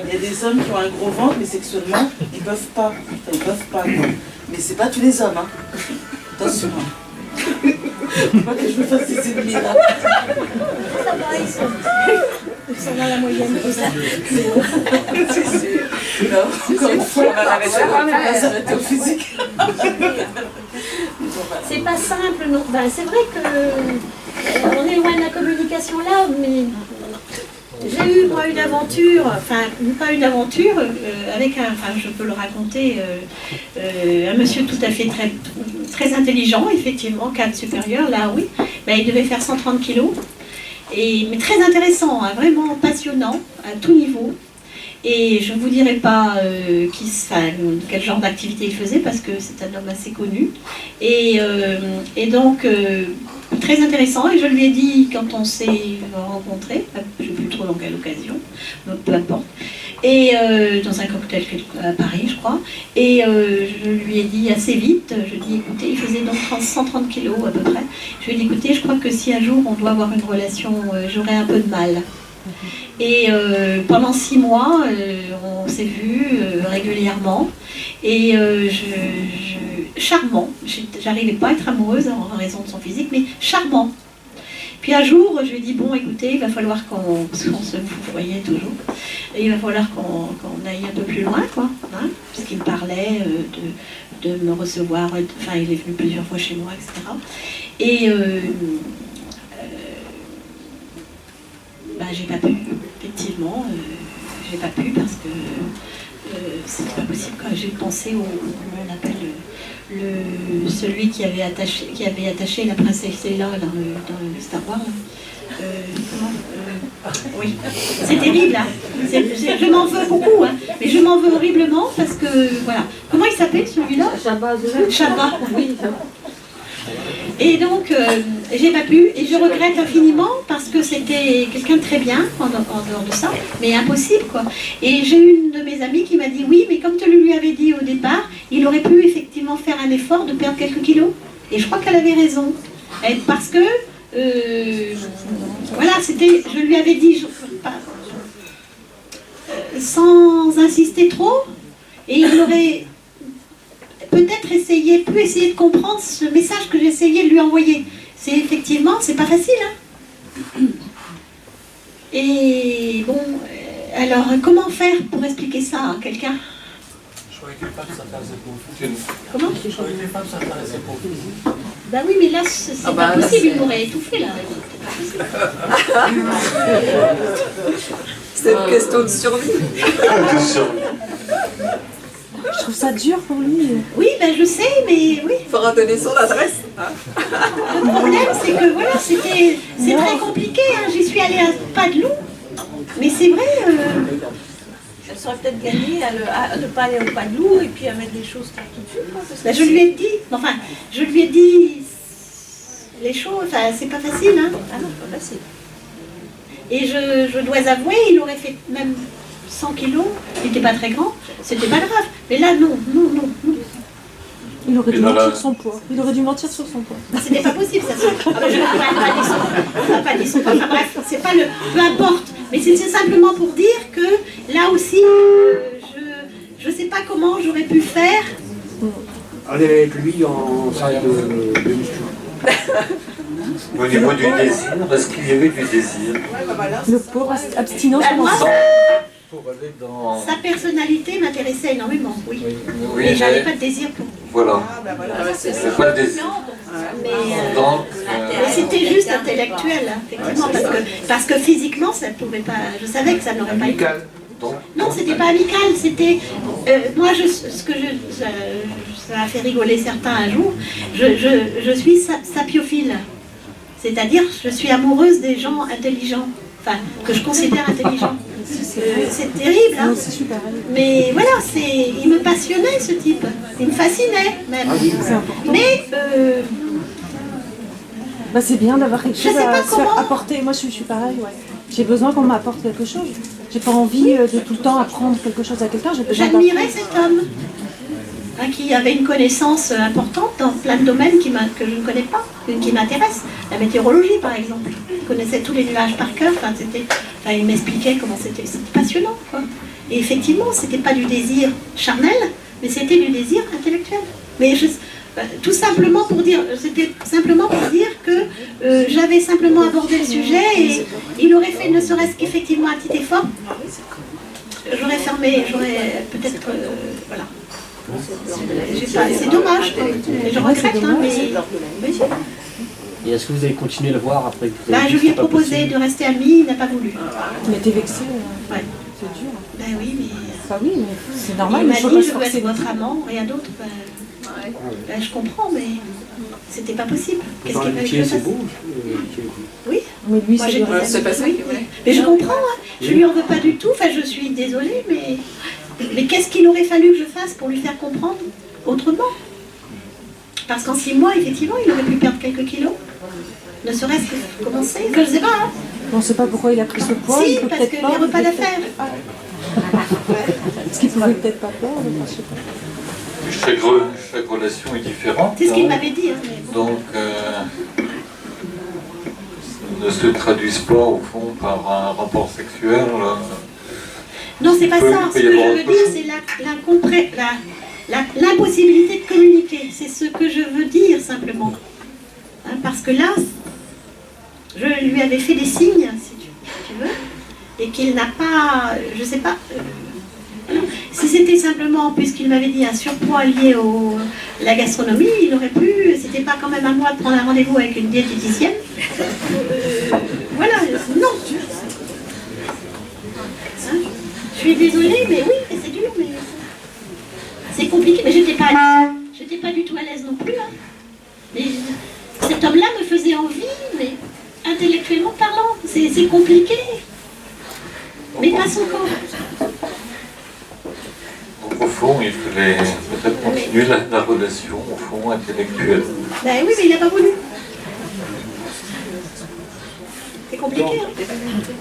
Il y a des hommes qui ont un gros ventre, mais sexuellement, ils peuvent pas. Enfin, ils peuvent pas. Quoi. Mais c'est pas tous les hommes. Hein. Attention. Pas que je me fasse des ennemis là. ça va, ils sont dans la moyenne. Non, encore une fois, on va s'arrêter au physique. C'est pas simple, non. Ben, c'est vrai que on est loin de la communication là, mais j'ai eu moi une aventure, enfin pas une aventure, avec enfin je peux le raconter, un monsieur tout à fait très intelligent, effectivement, cadre supérieur, là oui, ben, il devait faire 130 kilos, mais très intéressant, hein, vraiment passionnant, à tout niveau. Et je ne vous dirai pas quel genre d'activité il faisait parce que c'est un homme assez connu. Et donc, très intéressant. Et je lui ai dit, quand on s'est rencontrés, je ne sais plus trop dans quelle occasion, donc peu importe, et dans un cocktail à Paris, je crois. Et je lui ai dit assez vite, je lui ai dit, écoutez, il faisait donc 130 kilos à peu près. Je lui ai dit, écoutez, je crois que si un jour on doit avoir une relation, j'aurai un peu de mal. Et pendant 6 mois, on s'est vus régulièrement et charmant. J'arrivais pas à être amoureuse en raison de son physique, mais charmant. Puis un jour, je lui ai dit, bon, écoutez, il va falloir parce qu'on se voyait toujours, et il va falloir qu'on aille un peu plus loin, quoi, hein, puisqu'il me parlait de me recevoir, enfin, il est venu plusieurs fois chez moi, etc. Et j'ai pas pu, effectivement, j'ai pas pu parce que c'est pas possible. Quand j'ai pensé au, comment on appelle, celui qui avait attaché la princesse Leia dans le Star Wars. Oui, c'est terrible, hein. Je m'en veux beaucoup, hein. Mais je m'en veux horriblement parce que, voilà. Comment il s'appelle celui-là? Shabba, oui. Et donc, j'ai pas pu, et je regrette infiniment parce que c'était quelqu'un de très bien en dehors de ça, mais impossible quoi. Et j'ai une de mes amies qui m'a dit oui, mais comme tu lui avais dit au départ, il aurait pu effectivement faire un effort de perdre quelques kilos. Et je crois qu'elle avait raison. Parce que, voilà, je lui avais dit, sans insister trop, et il aurait peut-être pu essayer de comprendre ce message que j'essayais de lui envoyer. C'est effectivement, c'est pas facile. Hein. Et bon, alors comment faire pour expliquer ça à quelqu'un? Je croyais que les femmes s'intéressaient pour vous. Comment? Je croyais que les femmes s'intéressaient pour vous. Ben oui, mais là, c'est pas possible, il m'aurait étouffé là. C'est une question de survie. Je trouve ça dur pour lui. Oui, ben je sais, mais oui. Il faudra donner son adresse. Le problème, c'est que voilà, c'est très compliqué. Hein. J'y suis allée à pas de loup, mais c'est vrai. Elle saurait peut-être gagner à ne pas aller au pas de loup et puis à mettre des choses tout de suite. Ben, je lui ai dit, les choses, enfin, c'est pas facile. Hein. Ah non, c'est pas facile. Et je dois avouer, il aurait fait même 100 kilos, il n'était pas très grand, c'était pas grave. Mais là, non. Il aurait dû mentir sur son poids. Il aurait dû mentir sur son poids. C'était pas possible, ça. Je ne pas dire son poids. Enfin bref, c'est pas le... Peu importe. Mais c'est simplement pour dire que là aussi, je ne sais pas comment j'aurais pu faire. Aller avec lui en salle de muscu. Au niveau du désir, est-ce qu'il y avait du désir? Le pauvre abstinence. Pour aller dans... Sa personnalité m'intéressait énormément, oui. Oui, mais j'avais pas de désir pour. Voilà. C'est pas le désir. Mais c'était juste intellectuel, hein, effectivement, parce que physiquement, ça ne pouvait pas. Je savais que ça n'aurait pas été. Non, c'était pas amical, c'était. Moi, ça a fait rigoler certains un jour. Je suis sapiophile, c'est-à-dire je suis amoureuse des gens intelligents, enfin que je considère intelligents. C'est terrible, hein. Mais voilà, il me passionnait ce type, il me fascinait même. Mais c'est bien d'avoir quelque chose à se faire apporter. Moi, je suis pareil, ouais. J'ai besoin qu'on m'apporte quelque chose. J'ai pas envie de tout le temps apprendre quelque chose à quelqu'un. J'admirais cet homme qui avait une connaissance importante dans plein de domaines que je ne connais pas, qui m'intéressent. La météorologie, par exemple. Il connaissait tous les nuages par cœur. Il m'expliquait comment c'était passionnant, quoi. Et effectivement, c'était pas du désir charnel, mais c'était du désir intellectuel. Mais tout simplement pour dire, c'était simplement pour dire que j'avais simplement abordé le sujet et il aurait fait ne serait-ce qu'effectivement un petit effort. J'aurais fermé, j'aurais peut-être, voilà. C'est dommage, je regrette, hein, mais... Et est-ce que vous avez continué à le voir après que je lui ai proposé de rester ami, il n'a pas voulu. Mais t'es vexé, ouais. C'est dur. Oui, mais... oui, mais c'est normal. Il m'a dit, je veux être votre amant, rien d'autre. Je comprends, mais c'était pas possible. Qu'est-ce qu'il fallait que je fasse? Oui, mais lui, c'est pas ça. Mais je comprends, hein. Je lui en veux pas du tout. Enfin, je suis désolée, mais qu'est-ce qu'il aurait fallu que je fasse pour lui faire comprendre autrement? Parce qu'en 6 mois, effectivement, il aurait pu perdre quelques kilos. Ne serait-ce que commencer. Enfin, je sais pas. Hein. On ne sait pas pourquoi il a pris ce poids. Si, parce que les repas d'affaires. Parce qu'il ne pouvait peut-être pas perdre. Je sais pas. Chaque relation est différente. C'est ce qu'il m'avait dit. Hein, bon. Donc, ne se traduisent pas au fond par un rapport sexuel. Non, c'est pas ça. Ce que je veux dire, c'est l'impossibilité de communiquer. C'est ce que je veux dire simplement. Hein, parce que là, je lui avais fait des signes, si tu veux, et qu'il n'a pas, je sais pas. Si c'était simplement, puisqu'il m'avait dit un surpoids lié à la gastronomie, il aurait pu, c'était pas quand même à moi de prendre un rendez-vous avec une diététicienne. Voilà, non. Hein, je suis désolée, mais oui, c'est dur, mais c'est compliqué. Mais j'étais pas du tout à l'aise non plus. Hein. Mais cet homme-là me faisait envie, mais intellectuellement parlant, c'est compliqué. Mais pas son corps. Donc au fond, il fallait peut-être continuer la relation, au fond, intellectuelle. Ben oui, mais il n'a pas voulu. C'est compliqué. Hein.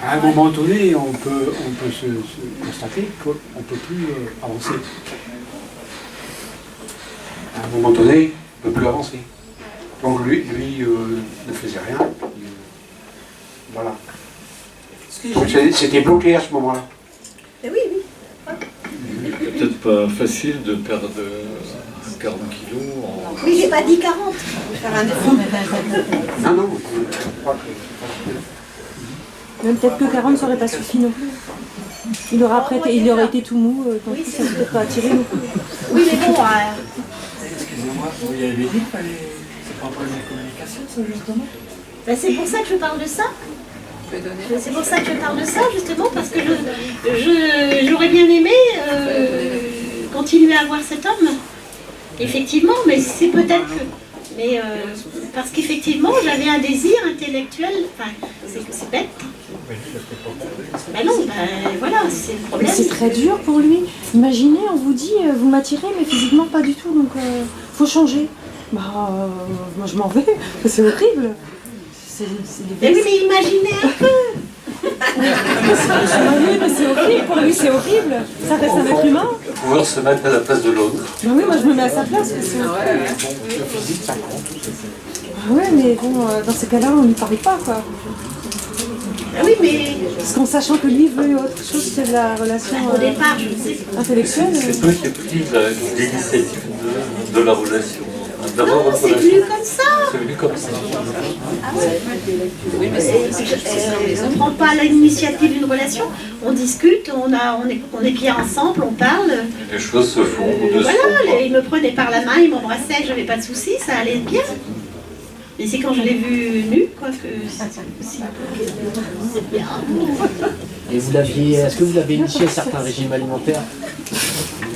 À un moment donné, on peut se constater qu'on ne peut plus avancer. À un moment donné, on ne peut plus avancer. Donc lui ne faisait rien. Voilà. C'était bloqué à ce moment-là. Ben oui, oui. C'est peut-être pas facile de perdre 40 kilos en... Oui, j'ai pas dit 40. Faire un effort. Non. Même peut-être que 40 ça aurait pas suffi non plus. Il aurait été tout mou, donc ça ne peut pas attirer non plus. Oui, mais bon... Excusez-moi, vous y avez dit qu'il fallait... C'est pas un problème de communication, ça, justement? Ben, c'est pour ça que je parle de ça. C'est pour ça que je parle de ça, justement, parce que j'aurais bien aimé continuer à voir cet homme. Effectivement, mais c'est peut-être que... Mais parce qu'effectivement, j'avais un désir intellectuel, enfin, c'est bête. Ben non, ben voilà, c'est le problème. C'est très dur pour lui. Imaginez, on vous dit, vous m'attirez, mais physiquement pas du tout, donc faut changer. Bah, moi je m'en vais, c'est horrible. Mais oui, mais imaginez un peu. Oui, mais c'est horrible, pour lui c'est horrible. Ça reste un être humain. Pouvoir se mettre à la place de l'autre. Ben oui, moi je me mets à sa place. Parce que ouais, mais bon, dans ces cas-là, on n'y parle pas, quoi. Ah oui, mais Parce qu'en sachant que lui veut autre chose que la relation au départ, je sais. intellectuelle. C'est toi qui as pris l'initiative de la relation. D'abord, Non, c'est venu comme ça. C'est venu comme ça. Oui, mais On ne prend pas l'initiative d'une relation, on discute, on est bien ensemble, on parle. Les choses se font ou ne se Voilà, font pas. il me prenait par la main, il m'embrassait, je n'avais pas de soucis, ça allait bien. Et c'est quand je l'ai vu nu, quoi, que c'est bien. Et vous l'aviez, est-ce que vous l'avez initié à certains régimes alimentaires?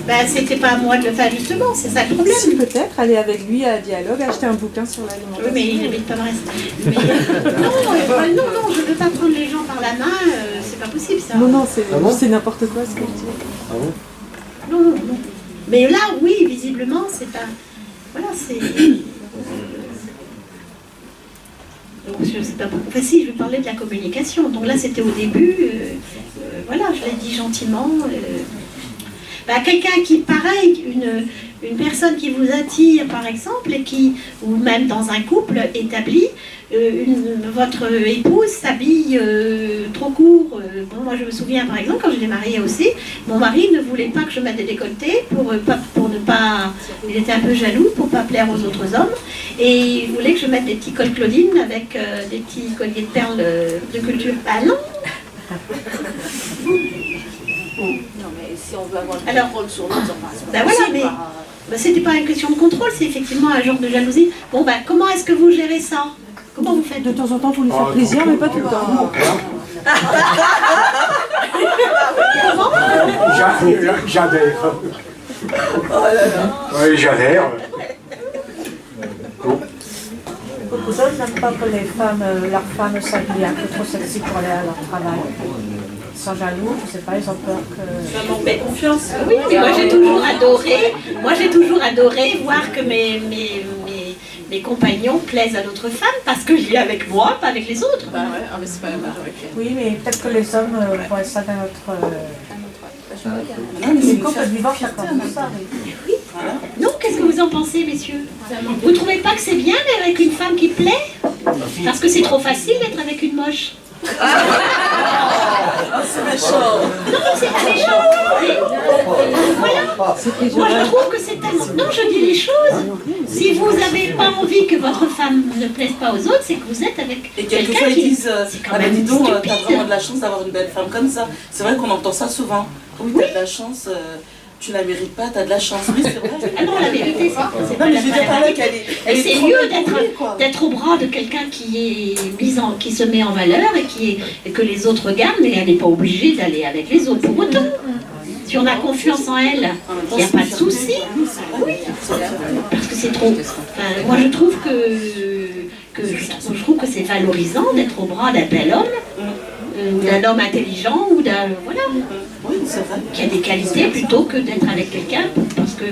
Ben, c'était pas à moi de le faire justement, c'est ça le problème. Si, peut-être, aller avec lui à dialogue, acheter un bouquin sur l'alimentation. Oui, mais il n'habite pas Brest. Mais, non, je ne veux pas prendre les gens par la main, c'est pas possible ça. Non, c'est n'importe quoi ce que je dis. Ah bon? Non. Mais là, oui, visiblement, c'est pas. Voilà, c'est. Donc, je sais pas pourquoi. Enfin, si, je parlais de la communication. Donc là, c'était au début. Voilà, je l'ai dit gentiment. Quelqu'un qui, pareil, une personne qui vous attire, par exemple, et qui, ou même dans un couple établi, votre épouse s'habille trop court. Bon, moi, je me souviens, par exemple, quand j'étais mariée aussi, mon mari ne voulait pas que je mette des décolletés pour ne pas... Il était un peu jaloux pour ne pas plaire aux autres hommes. Et il voulait que je mette des petits cols Claudine avec des petits colliers de perles de culture. Ah non. Non, mais si on veut avoir le contrôle sur l'autre, Ben voilà, mais c'était pas une question de contrôle, c'est effectivement un genre de jalousie. Bon, comment est-ce que vous gérez ça? Comment vous faites? De temps en temps pour lui faire plaisir, mais pas tout le temps. Comment? J'adhère. Oui, j'adhère. Beaucoup d'autres n'aiment pas que leurs femmes s'habillent un peu trop sexy pour aller à leur travail. Ils sont jaloux, je sais pas, ils ont peur que... Ça m'en fait confiance. Oui, mais moi j'ai toujours adoré voir que mes compagnons plaisent à d'autres femmes parce que je vis avec moi, pas avec les autres. Bah ouais, mais c'est pas la majorité. Oui, mais peut-être que les hommes voient ça d'un autre... Les couples vivants, ça comme ça. Oui. Non, qu'est-ce que vous en pensez, messieurs? Vous trouvez pas que c'est bien d'être avec une femme qui plaît? Parce que c'est trop facile d'être avec une moche. C'est méchant. Non, c'est pas méchant. Voilà. Moi, je trouve que c'est tellement... Non, je dis les choses. Si vous n'avez pas envie que votre femme ne plaise pas aux autres, c'est que vous êtes avec Et quelqu'un quelquefois ils qui... disent quand même dis donc, stupide. t'as vraiment de la chance d'avoir une belle femme comme ça. C'est vrai qu'on entend ça souvent. Oui, t'as de la chance, tu la mérites pas, t'as de la chance. Oui, c'est vrai. Ah non, la vérité, c'est pas Non, mais la je veux dire par là qu'elle est. Et c'est mieux d'être au bras de quelqu'un qui se met en valeur et que les autres regardent, mais elle n'est pas obligée d'aller avec les autres pour autant. Si on a confiance en elle, il n'y a pas de souci. Oui, parce que c'est trop. Enfin, moi, je trouve que c'est valorisant d'être au bras d'un bel homme, ou d'un homme intelligent, ou d'un voilà, qui a des qualités plutôt que d'être avec quelqu'un parce que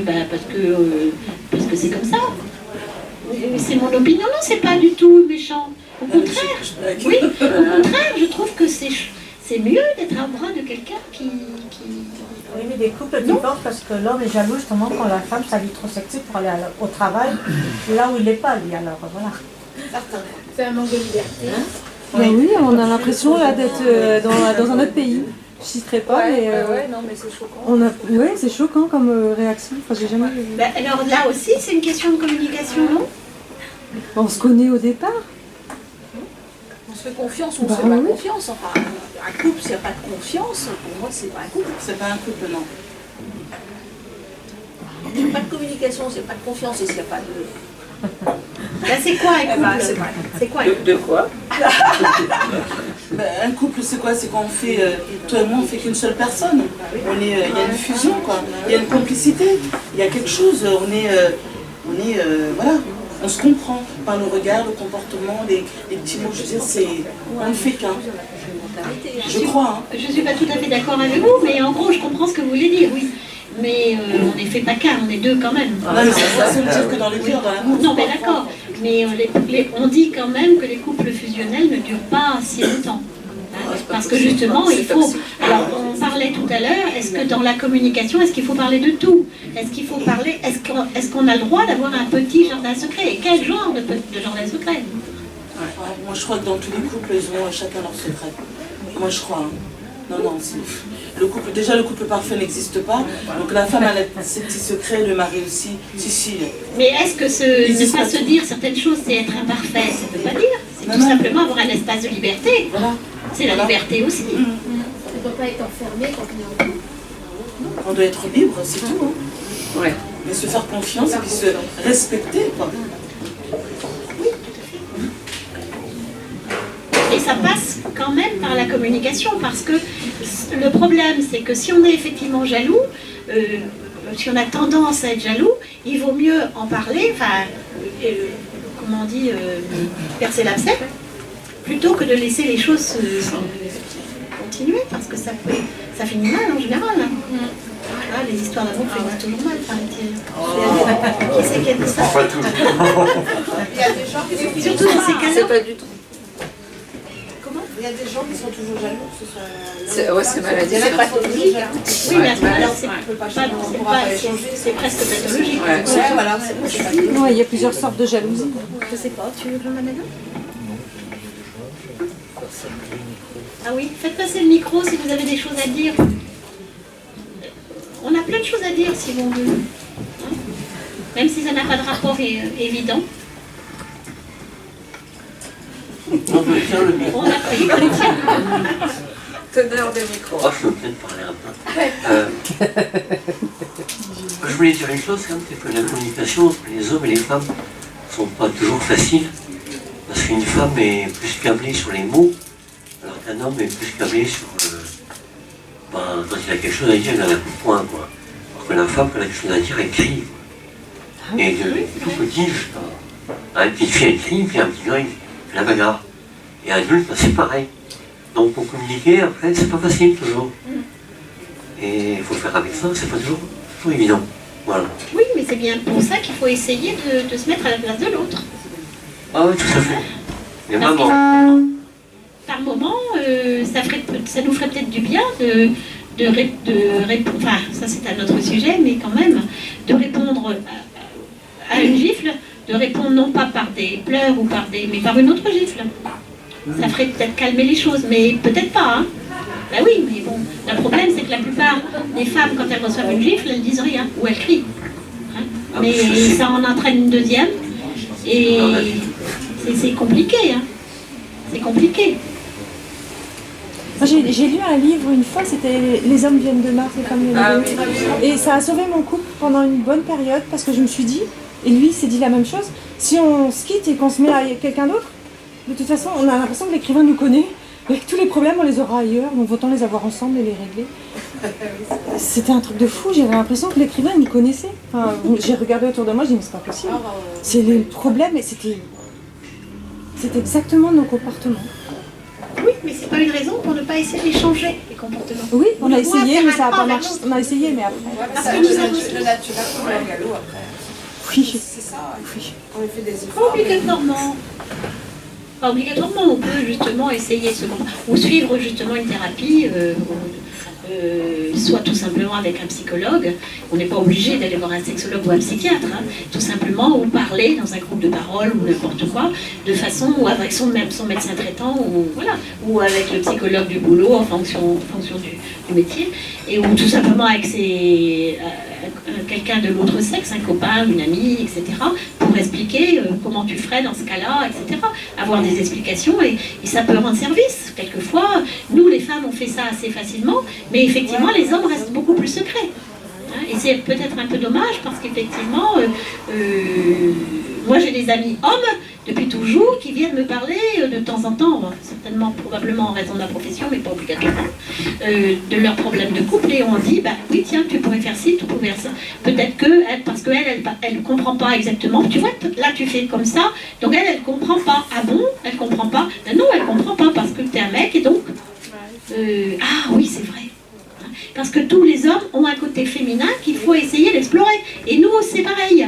c'est comme ça. C'est mon opinion. Non, c'est pas du tout méchant. Au contraire, oui, au contraire, je trouve que c'est mieux d'être au bras de quelqu'un qui... Oui, mais des couples divorcent parce que l'homme est jaloux justement quand la femme s'habille trop sexy pour aller au travail, là où il n'est pas, lui, alors voilà. C'est un manque de liberté. Oui, on a l'impression là d'être dans un autre pays. Je citerai pas, mais... non, mais c'est choquant. Oui, c'est choquant comme réaction. Enfin, j'ai jamais... alors là aussi, c'est une question de communication, non? On se connaît au départ. On se fait confiance ou on se fait pas confiance. Enfin, un couple, s'il n'y a pas de confiance, pour moi, c'est pas un couple. C'est pas un couple, non. S'il n'y a pas de communication, s'il n'y a pas de confiance et s'il n'y a pas de... C'est quoi un couple? C'est quoi de quoi? Un couple, c'est quoi? C'est quand on fait, toi et moi, on fait qu'une seule personne. Il y a une fusion, quoi. Il y a une complicité. Il y a quelque chose. Voilà. On se comprend par le regard, le comportement, les petits mots. Je veux dire, on ne fait qu'un. Je crois. Je ne suis pas tout à fait d'accord avec vous, mais en gros, je comprends ce que vous voulez dire, oui. Mais on ne fait pas qu'un, on est deux quand même. Non, mais ça veut dire que dans le cœur, dans l'amour. Non, mais d'accord. Mais on dit quand même que les couples fusionnels ne durent pas si longtemps. Hein. Parce que justement, il faut... Alors, on parlait tout à l'heure, est-ce que dans la communication, est-ce qu'il faut parler de tout? Est-ce qu'il faut parler... Est-ce qu'on a le droit d'avoir un petit jardin secret? Et quel genre de jardin secret? Moi, je crois que dans tous les couples, ils ont chacun leur secret. Moi, je crois. Non, déjà le couple parfait n'existe pas. Donc la femme a ses petits secrets, le mari aussi. Si. Mais est-ce que ne pas se dire certaines choses, c'est être imparfait? Ça ne veut pas dire. C'est tout simplement avoir un espace de liberté. Voilà. C'est la liberté aussi. On ne doit pas être enfermé quand on est en couple. On doit être libre, c'est tout. Hein. Ouais. Mais se faire confiance et puis se respecter, quoi. Et ça passe quand même par la communication, parce que le problème, c'est que si on est effectivement jaloux, si on a tendance à être jaloux, il vaut mieux en parler, comment on dit, percer l'abcès, plutôt que de laisser les choses continuer, parce que ça finit mal en général. Ah, les histoires d'amour finissent toujours mal, paraît-il. Qui c'est qui a dit ça? Pas tout. Il y a des gens qui sont surtout dans ces cas-là. C'est pas du tout. Il y a des gens qui sont toujours jaloux, c'est maladie. Il y en a pas pathologique. Oui, mais alors c'est presque pathologique. Ouais, voilà. Ouais, il y a plusieurs sortes de jalousie. Je sais pas, tu veux que j'en amène un? Ah oui, faites passer le micro si vous avez des choses à dire. On a plein de choses à dire si on veut. Hein? Même si ça n'a pas de rapport évident. On peut faire le micro. On a pris le tien. Teneur de micro. Oh, je peux peut-être parler un peu. Je voulais dire une chose, c'est que la communication entre les hommes et les femmes ne sont pas toujours faciles. Parce qu'une femme est plus câblée sur les mots, alors qu'un homme est plus câblé sur... quand il a quelque chose à dire, il a un coup de poing, quoi. Alors que la femme, quand elle a quelque chose à dire, elle crie. Quoi. Et tout petit, une petite fille, elle crie, puis un petit gars, il fait la bagarre. Et adulte, c'est pareil. Donc pour communiquer, après, c'est pas facile toujours. Et il faut faire avec ça, c'est pas toujours évident. Voilà. Oui, mais c'est bien pour ça qu'il faut essayer de se mettre à la place de l'autre. Ah oui, tout à fait. Et Parce vraiment. que, par moment, ça nous ferait peut-être du bien de répondre, enfin, ça c'est un autre sujet, mais quand même, de répondre à une gifle, de répondre non pas par des pleurs ou mais par une autre gifle. Ça ferait peut-être calmer les choses, mais peut-être pas. Hein. Ben oui, mais bon, le problème c'est que la plupart des femmes, quand elles reçoivent une gifle, elles disent rien, ou elles crient. Hein. Mais ça en entraîne une deuxième, et c'est compliqué. Hein. C'est compliqué. J'ai lu un livre une fois, c'était Les hommes viennent de Mars, les femmes viennent de Vénus. Et ça a sauvé mon couple pendant une bonne période, parce que je me suis dit, et lui s'est dit la même chose, si on se quitte et qu'on se met à quelqu'un d'autre, de toute façon, on a l'impression que l'écrivain nous connaît, et que tous les problèmes, on les aura ailleurs, donc autant les avoir ensemble et les régler. C'était un truc de fou, j'avais l'impression que l'écrivain nous connaissait. Enfin, j'ai regardé autour de moi, je dis mais c'est pas possible. C'est les problèmes, et c'était exactement nos comportements. Oui, mais c'est pas une raison pour ne pas essayer d'échanger les comportements. Oui, on a essayé, mais ça n'a pas marché. On a essayé, mais après. Parce que nous avons le naturel pour le galop après. Oui. C'est ça, oui. On fait des efforts. Obligatoirement. Pas obligatoirement, on peut justement essayer ou suivre justement une thérapie, soit tout simplement avec un psychologue. On n'est pas obligé d'aller voir un sexologue ou un psychiatre, hein. Tout simplement, ou parler dans un groupe de parole ou n'importe quoi, de façon, ou avec son médecin traitant, ou avec le psychologue du boulot en fonction du métier, ou tout simplement avec quelqu'un de l'autre sexe, un copain, une amie, etc., pour expliquer comment tu ferais dans ce cas-là, etc. Avoir des explications, et ça peut rendre service. Quelquefois, nous les femmes, on fait ça assez facilement, mais effectivement, les hommes restent beaucoup plus secrets. Hein, et c'est peut-être un peu dommage, parce qu'effectivement, moi j'ai des amis hommes, depuis toujours, qui viennent me parler de temps en temps, certainement, probablement en raison de la profession, mais pas obligatoirement, de leurs problèmes de couple, et on dit, bah oui, tiens, tu pourrais faire ci, tu pourrais faire ça. Peut-être que, parce qu'elle ne comprend pas exactement, tu vois, là tu fais comme ça, donc elle comprend pas. Ah bon, elle comprend pas? Ben non, elle comprend pas, parce que tu es un mec, et donc, ah oui, c'est vrai. Parce que tous les hommes ont un côté féminin qu'il faut essayer d'explorer. Et nous, c'est pareil.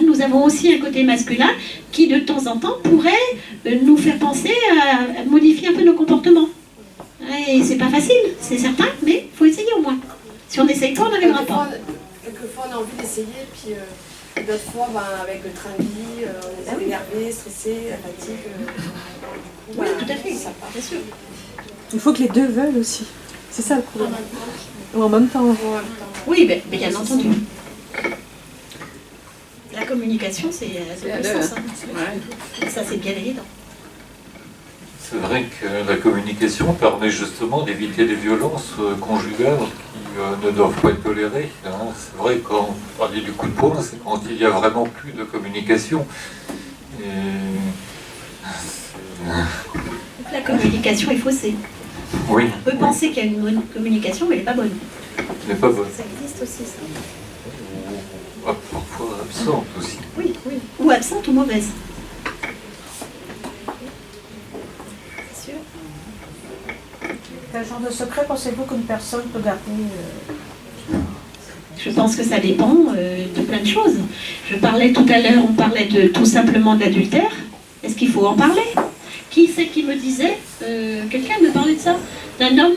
Nous avons aussi un côté masculin qui, de temps en temps, pourrait nous faire penser à modifier un peu nos comportements. n'arrivera pas. Quelquefois, on a envie d'essayer, puis d'autres fois, avec le train de vie, on est énervé, stressé, la fatigue. Oui, tout à fait, ça part, bien sûr. Il faut que les deux veulent aussi. C'est ça le problème. Ou en même temps. Oui, mais bien entendu. La communication, c'est l'essence. Ça, c'est bien évident. C'est vrai que la communication permet justement d'éviter les violences conjugales qui ne doivent pas être tolérées. Hein. C'est vrai, quand on parlait du coup de poing, c'est quand il n'y a vraiment plus de communication. La communication est faussée. Oui. On peut penser qu'il y a une bonne communication, mais elle n'est pas bonne. Elle n'est pas bonne. Ça existe aussi, ça. Parfois absente aussi. Oui, oui. Ou absente ou mauvaise. C'est sûr. Quel genre de secret pensez-vous qu'une personne peut garder Je pense que ça dépend de plein de choses. Je parlais tout à l'heure, on parlait tout simplement de l'adultère. Est-ce qu'il faut en parler? Qui c'est qui me disait, quelqu'un me parlait de ça, d'un homme,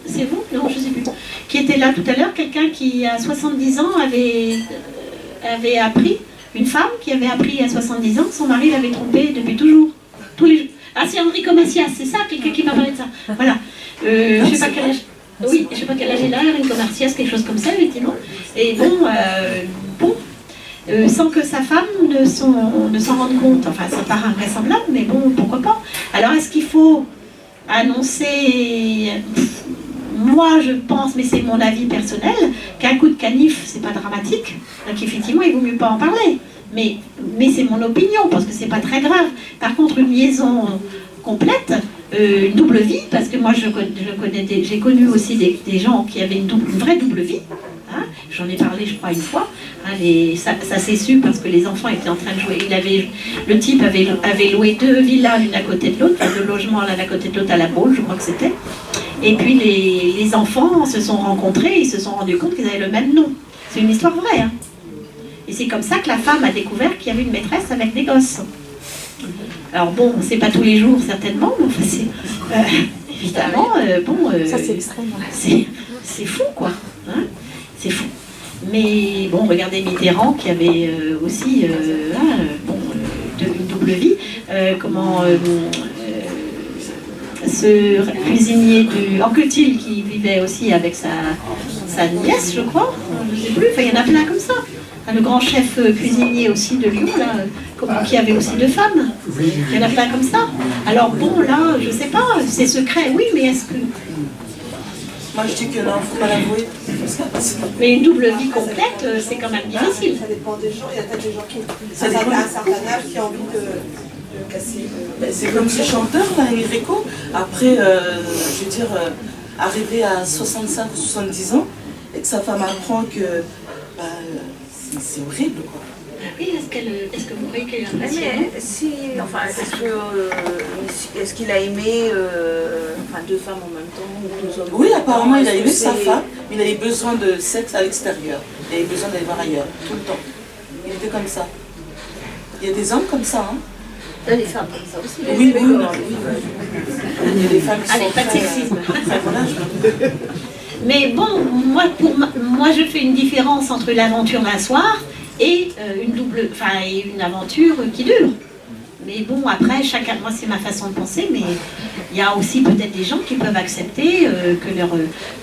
c'est vous? Non, je ne sais plus. Qui était là tout à l'heure, quelqu'un qui à 70 ans avait appris, une femme qui avait appris à 70 ans que son mari l'avait trompée depuis toujours. Tous les jours. Ah, c'est Enrico Macias, c'est ça, quelqu'un qui m'a parlé de ça. Voilà. Je ne sais pas quel âge. Oui, je ne sais pas quel âge il a, Enrico Macias, quelque chose comme ça, effectivement. Et bon, sans que sa femme ne s'en rende compte. Enfin, ça paraît invraisemblable, mais bon, pourquoi pas. Alors, est-ce qu'il faut annoncer... Moi, je pense, mais c'est mon avis personnel, qu'un coup de canif, c'est pas dramatique. Donc, effectivement, il vaut mieux pas en parler. Mais c'est mon opinion, parce que c'est pas très grave. Par contre, une liaison complète, une double vie, parce que moi, j'ai connu aussi des gens qui avaient une vraie double vie. Hein, j'en ai parlé, je crois, une fois. Hein, ça s'est su parce que les enfants étaient en train de jouer. Le type avait loué 2 villas l'une à côté de l'autre, 2 logements l'un à côté de l'autre à La Baule, je crois que c'était. Et puis les enfants se sont rencontrés, ils se sont rendus compte qu'ils avaient le même nom. C'est une histoire vraie. Hein. Et c'est comme ça que la femme a découvert qu'il y avait une maîtresse avec des gosses. Alors bon, c'est pas tous les jours certainement, mais enfin c'est évidemment ça c'est extrême. C'est fou quoi. Hein, c'est fou. Mais bon, regardez Mitterrand qui avait aussi une double vie. Ce cuisinier du Anquetil qui vivait aussi avec sa nièce, je crois, je ne sais plus, enfin, il y en a plein comme ça. Le grand chef cuisinier aussi de Lyon, là, qui avait aussi 2 femmes. Il y en a plein comme ça. Alors bon, là, je ne sais pas, c'est secret, oui, mais est-ce que... Moi je dis que non, il ne faut pas l'avouer. Mais une double vie complète, c'est quand même difficile. Ça dépend des gens, il y a peut-être des gens qui à un certain âge qui ont envie de casser. C'est comme ce chanteur, là, Enrico. Après, je veux dire, arrivé à 65 ou 70 ans, et que sa femme apprend que c'est horrible, quoi. Oui, est-ce que vous voyez qu'il y a un est-ce qu'il a aimé 2 femmes en même temps ou 2 hommes? Oui, apparemment, il a aimé sa femme, mais il avait besoin de sexe à l'extérieur. Il avait besoin d'aller voir ailleurs, tout le temps. Il était comme ça. Il y a des hommes comme ça, hein. Il y a des femmes comme ça aussi. Oui. Il y a des femmes qui sont pas de sexisme. Voilà, mais bon, moi je fais une différence entre l'aventure d'un soir et une aventure qui dure. Mais bon, après, moi c'est ma façon de penser, mais il y a aussi peut-être des gens qui peuvent accepter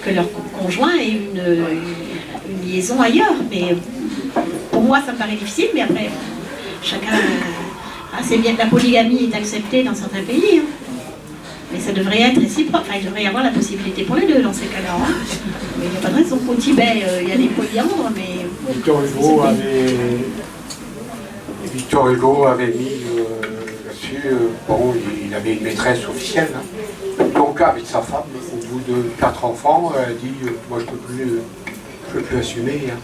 que leur conjoint ait une liaison ailleurs. Mais pour moi, ça me paraît difficile, mais après, chacun... c'est bien que la polygamie est acceptée dans certains pays. Hein. Mais ça devrait être réciproque. Enfin, il devrait y avoir la possibilité pour les deux dans ces cas-là. Hein. Mais il n'y a pas de raison. Au Tibet, il y a des polyandres, mais... Victor Hugo avait mis là-dessus, il avait une maîtresse officielle. Hein. Donc avec sa femme, au bout de 4 enfants, elle dit moi je peux plus assumer. Hein.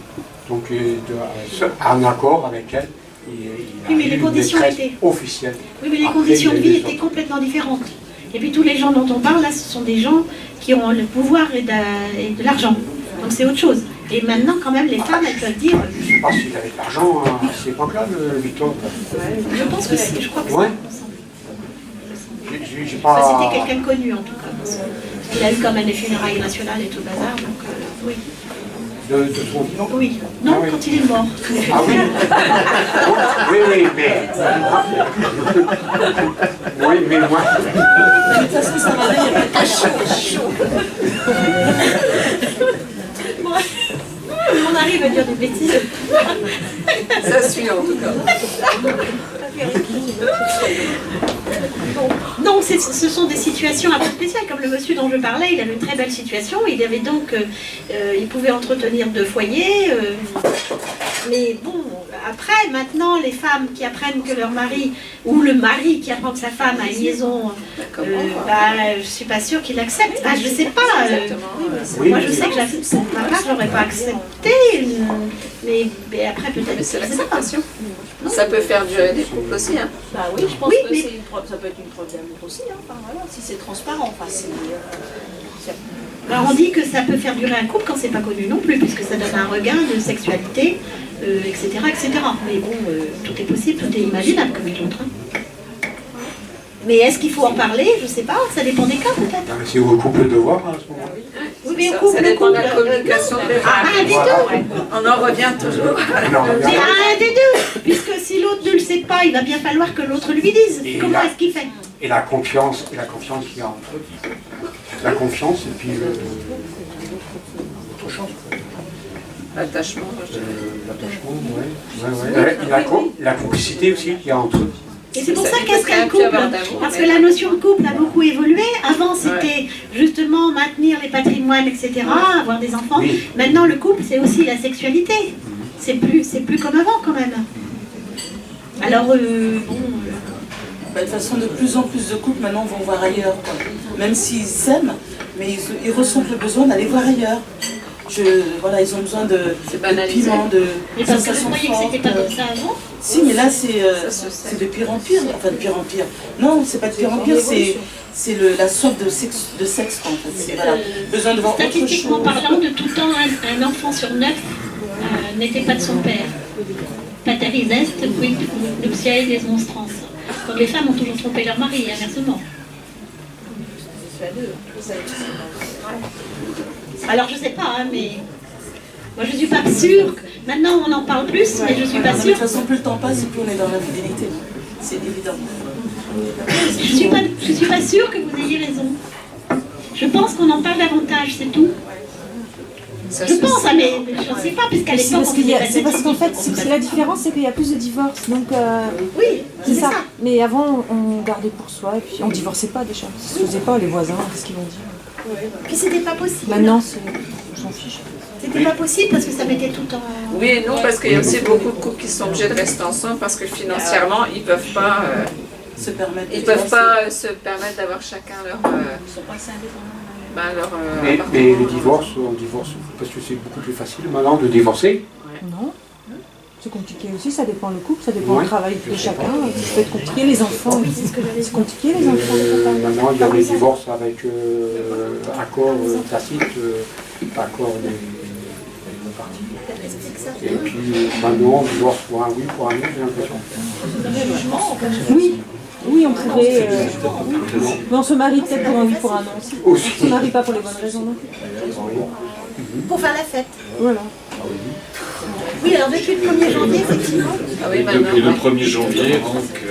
Donc en accord avec elle, il mais les conditions étaient officielles. Oui, mais les conditions de vie étaient complètement différentes. Et puis tous les gens dont on parle là, ce sont des gens qui ont le pouvoir et de l'argent. Donc c'est autre chose. Et maintenant, quand même, les femmes, elles peuvent dire... Je ne sais pas s'il avait de l'argent à cette époque-là, Victor. Je pense que si, je crois que ouais. c'est ça, c'était quelqu'un de connu, en tout cas. Parce qu'il a eu quand même des funérailles nationales et tout le bazar, donc oui. de son vivant? Oui. Non, Ah oui. quand il est mort. Ah oui. Oui, mais... Oui, mais moi... De toute façon, ça va aller, il n'y a pas de chaud. On arrive à dire des bêtises. Ça suit en tout cas. Donc ce sont des situations un peu spéciales, comme le monsieur dont je parlais, il avait une très belle situation, il avait donc, il pouvait entretenir 2 foyers, mais bon, après, maintenant, les femmes qui apprennent que leur mari, ou le mari qui apprend que sa femme a une liaison, je suis pas sûre qu'il accepte. Ah, je sais pas. Moi, je sais que ma part, j'aurais pas accepté, mais après, peut-être. Mais c'est l'acceptation. Ça peut faire durer des couples aussi. Hein. Bah oui, je pense Oui, que mais- ça peut être une preuve d'amour aussi. Hein. Enfin, voilà, si c'est transparent. Enfin, Alors on dit que ça peut faire durer un couple quand c'est pas connu non plus, puisque ça donne un regain de sexualité, etc., etc. Mais bon, tout est possible, tout est imaginable comme une autre. Hein. Mais est-ce qu'il faut en parler? Je sais pas, ça dépend des cas peut-être. C'est au couple de voir à ce moment-là. Oui, mais au Ça couple, dépend de la couple, communication des Ah, un des deux. On en revient toujours. Mais à un des deux, puisque si l'autre ne le sait pas, il va bien falloir que l'autre lui dise. Et Comment là- est-ce qu'il fait? Et la confiance qu'il y a entre eux. La confiance et puis autre chose. L'attachement, je dirais. L'attachement, la complicité aussi qu'il y a entre eux. Et c'est pour ça Il qu'est-ce peut qu'un quand même couple? avoir d'amour, Parce que mais- la notion de couple a beaucoup évolué. Avant, c'était justement maintenir les patrimoines, etc., avoir des enfants. Oui. Maintenant, le couple, c'est aussi la sexualité. C'est plus comme avant, quand même. Alors, bon... Bah, de toute façon, de plus en plus de couples maintenant vont voir ailleurs, quoi. Même s'ils s'aiment, mais ils ressentent le besoin d'aller voir ailleurs. Voilà, ils ont besoin de piment, de Mais parce que vous sensations croyez que fortes. c'était pas comme ça avant? Si, mais là, c'est de pire en pire. Enfin, de pire en pire. Non, c'est pas de pire en pire, c'est la soif de sexe, quoi, en fait. C'est voilà, besoin de voir autre chose. Statistiquement parlant, de tout temps, un enfant sur 9 n'était pas de son père. Pateris est, quid nuptiae des monstrans. Donc les femmes ont toujours trompé leur mari, inversement. Alors je sais pas, hein, mais moi je suis pas sûre. Maintenant on en parle plus, mais je suis pas De sûre. toute façon, plus le temps passe et plus on est dans l'infidélité. C'est évident. Je suis pas sûre que vous ayez raison. Je pense qu'on en parle davantage, c'est tout. Je pense, hein, mais je ne sais pas, puisqu'à C'est l'époque, parce on qu'il y a- faisait c'est pas parce qu'en fait, c'est la différence, c'est qu'il y a plus de divorces. Donc, oui, c'est ça. Mais avant, on gardait pour soi et puis on divorçait pas déjà. Ça se faisait pas, les voisins, qu'est-ce qu'ils vont dire? Puis c'était pas possible. Maintenant, on s'en fiche. C'était pas possible parce que ça mettait tout en... Oui et non, parce qu'il y a aussi beaucoup de couples qui sont obligés de rester ensemble parce que financièrement, ils peuvent pas se permettre. Ils peuvent pas se permettre d'avoir chacun leur. Ils sont pas assez indépendants. Mais les divorces, on divorce parce que c'est beaucoup plus facile maintenant de divorcer. Non. C'est compliqué aussi, ça dépend le couple, ça dépend Ouais. du travail de chacun. Ça peut être compliqué, les enfants. C'est compliqué, les enfants. Maintenant, il y a des divorces avec accord tacite, accord des deux parties. Et puis maintenant, on divorce pour un oui, pour un non, j'ai l'impression. Oui, oui, on pourrait. Mais on se marie peut-être pour un oui, pour un non aussi. On ne se marie pas pour les bonnes raisons non plus. Pour faire la fête. Voilà. Oui, alors depuis le 1er janvier, effectivement. Depuis le 1er janvier, donc,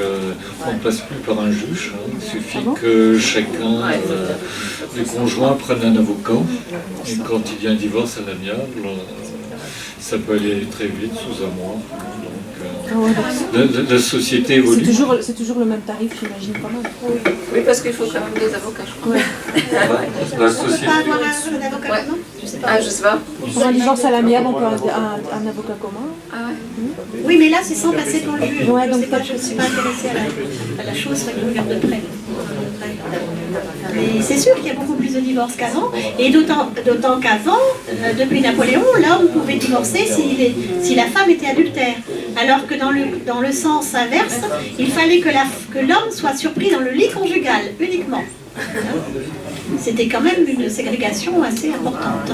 on ne passe plus par un juge. Hein. Il suffit que chacun des conjoints prenne un avocat. Et quand il y a un divorce à l'amiable, ça peut aller très vite, sous un mois. Donc, la société évolue. C'est toujours le même tarif, j'imagine, quand même. Oui, parce qu'il faut quand même des avocats, je crois. La société. On peut pas avoir un avocat commun? Je sais pas. Ah, je sais pas. Pour un divorce à l'amiable, on peut avoir un avocat commun. Ah ouais. Oui, mais là, c'est sans passer par le juge. Ouais, Je donc sais pas, je ne suis pas intéressée à la chose, ça que je regarde de près. Mais c'est sûr qu'il y a beaucoup plus de divorces qu'avant, et d'autant qu'avant, depuis Napoléon, l'homme pouvait divorcer si la femme était adultère. Alors que dans le sens inverse, il fallait que l'homme soit surpris dans le lit conjugal, uniquement. C'était quand même une ségrégation assez importante.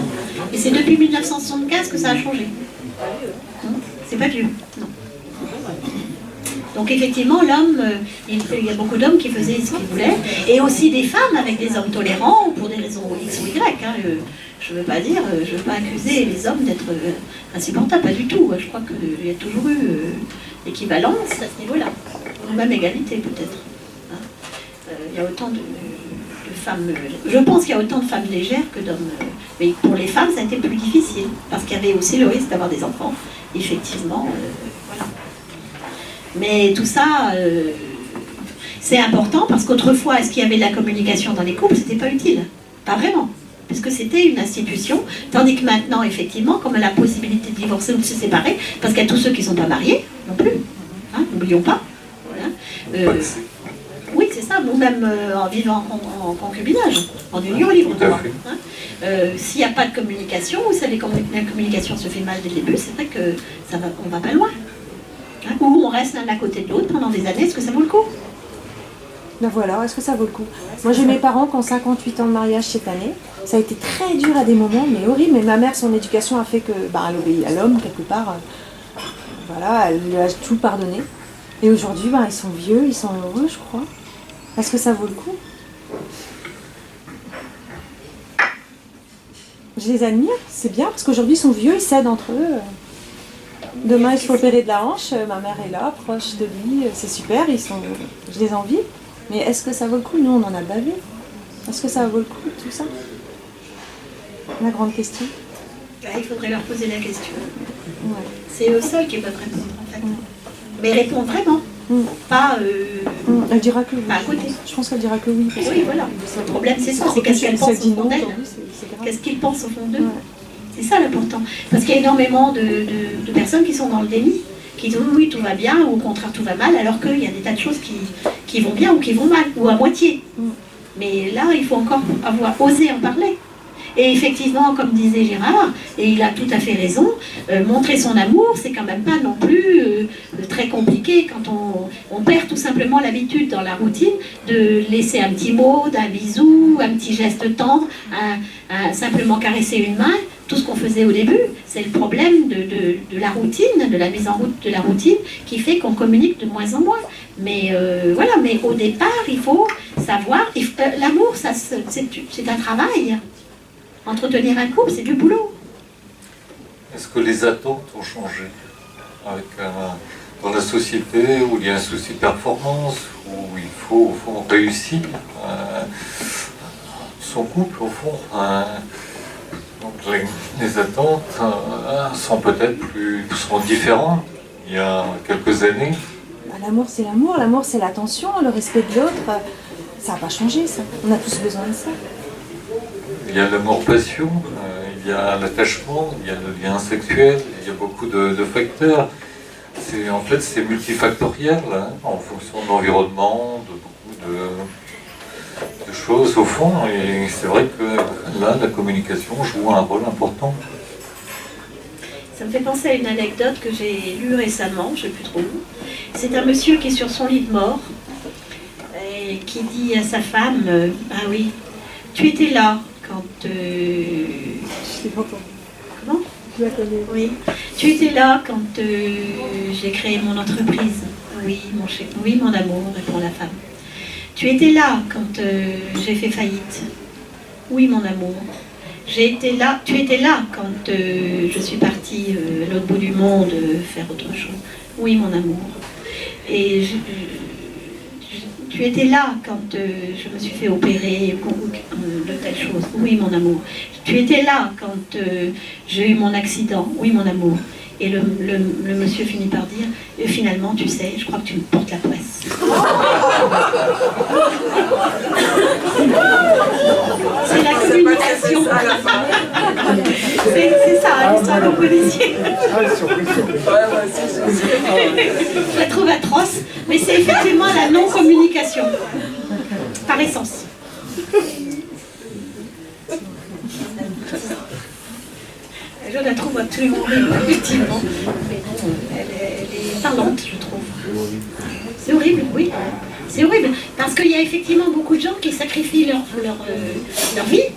Et c'est depuis 1975 que ça a changé. C'est pas vieux, non. Donc effectivement, l'homme, il y a beaucoup d'hommes qui faisaient ce qu'ils voulaient, et aussi des femmes avec des hommes tolérants, ou pour des raisons X ou Y. Hein, Je veux pas dire, je veux pas accuser les hommes d'être insupportables, pas du tout. Je crois qu'il y a toujours eu équivalence à ce niveau-là, ou même égalité peut-être. Il y a autant de femmes, je pense qu'il y a autant de femmes légères que d'hommes. Mais pour les femmes, ça a été plus difficile, parce qu'il y avait aussi le risque d'avoir des enfants, effectivement. Voilà. Mais tout ça, c'est important, parce qu'autrefois, est-ce qu'il y avait de la communication dans les couples? C'était pas utile. Pas vraiment. Puisque c'était une institution, tandis que maintenant, effectivement, comme elle a la possibilité de divorcer ou de se séparer, parce qu'il y a tous ceux qui ne sont pas mariés, non plus, hein, n'oublions pas. Voilà. Oui, c'est ça, ou même en vivant en concubinage, en union libre. Hein. S'il n'y a pas de communication, vous savez, quand la communication se fait mal dès le début, c'est vrai que on va pas loin. Hein. Ou on reste l'un à côté de l'autre pendant des années, est-ce que ça vaut le coup? Ben voilà, est-ce que ça vaut le coup? Moi j'ai mes parents qui ont 58 ans de mariage cette année. Ça a été très dur à des moments, mais horrible. Mais ma mère, son éducation a fait que, elle obéit à l'homme quelque part. Voilà, elle lui a tout pardonné. Et aujourd'hui, ils sont vieux, ils sont heureux, je crois. Est-ce que ça vaut le coup? Je les admire, c'est bien, parce qu'aujourd'hui ils sont vieux, ils s'aident entre eux. Demain ils se font opérer de la hanche, ma mère est là, proche de lui, c'est super, je les envie. Mais est-ce que ça vaut le coup? Nous, on en a bavé. Est-ce que ça vaut le coup, tout ça? La grande question. Il faudrait leur poser la question. Ouais. C'est eux seuls qui peuvent répondre, en fait. Mais répondre vraiment. Pas elle dira que oui. Pas à côté. Je pense qu'elle dira que oui. Oui, voilà. Le problème, c'est ça. C'est qu'est-ce qu'elle pense au fond d'elle. Qu'est-ce qu'ils pensent au fond d'eux. C'est ça l'important. Parce qu'il y a énormément de personnes qui sont dans le déni, qui disent oui, tout va bien, ou au contraire, tout va mal, alors qu'il y a des tas de choses qui vont bien ou qui vont mal, ou à moitié. Mais là, il faut encore avoir osé en parler. Et effectivement, comme disait Gérard, et il a tout à fait raison, montrer son amour, c'est quand même pas non plus très compliqué quand on perd tout simplement l'habitude dans la routine de laisser un petit mot, d'un bisou, un petit geste tendre, simplement caresser une main, tout ce qu'on faisait au début. C'est le problème de la routine, de la mise en route de la routine, qui fait qu'on communique de moins en moins. Mais voilà, mais au départ, il faut savoir, l'amour, c'est un travail. Entretenir un couple, c'est du boulot. Est-ce que les attentes ont changé dans la société où il y a un souci de performance, où il faut au fond réussir son couple au fond donc les attentes sont peut-être sont différentes il y a quelques années. L'amour c'est l'attention, le respect de l'autre. Ça n'a pas changé ça. On a tous besoin de ça. Il y a l'amour-passion, il y a l'attachement, il y a le lien sexuel, il y a beaucoup de facteurs. En fait, c'est multifactoriel, hein, en fonction de l'environnement, de beaucoup de choses au fond. Et c'est vrai que là, la communication joue un rôle important. Ça me fait penser à une anecdote que j'ai lue récemment, je ne sais plus trop où. C'est un monsieur qui est sur son lit de mort et qui dit à sa femme ah oui, tu étais là quand... Comment? Oui. Tu étais là quand j'ai créé mon entreprise. Oui, oui, mon amour, répond la femme. Tu étais là quand j'ai fait faillite. Oui, mon amour. Tu étais là quand je suis partie à l'autre bout du monde faire autre chose. Oui, mon amour. Et tu étais là quand je me suis fait opérer de telle chose. Oui, mon amour. Tu étais là quand j'ai eu mon accident. Oui, mon amour. Et le monsieur finit par dire finalement, tu sais, je crois que tu me portes la poisse. C'est la communication. C'est ça, l'histoire d'un policier. Je la trouve atroce, mais c'est effectivement la non-communication, par essence. Je la trouve absolument horrible, effectivement. Mais bon, elle est parlante, je trouve. C'est horrible, oui. C'est horrible, parce qu'il y a effectivement beaucoup de gens qui sacrifient leur vie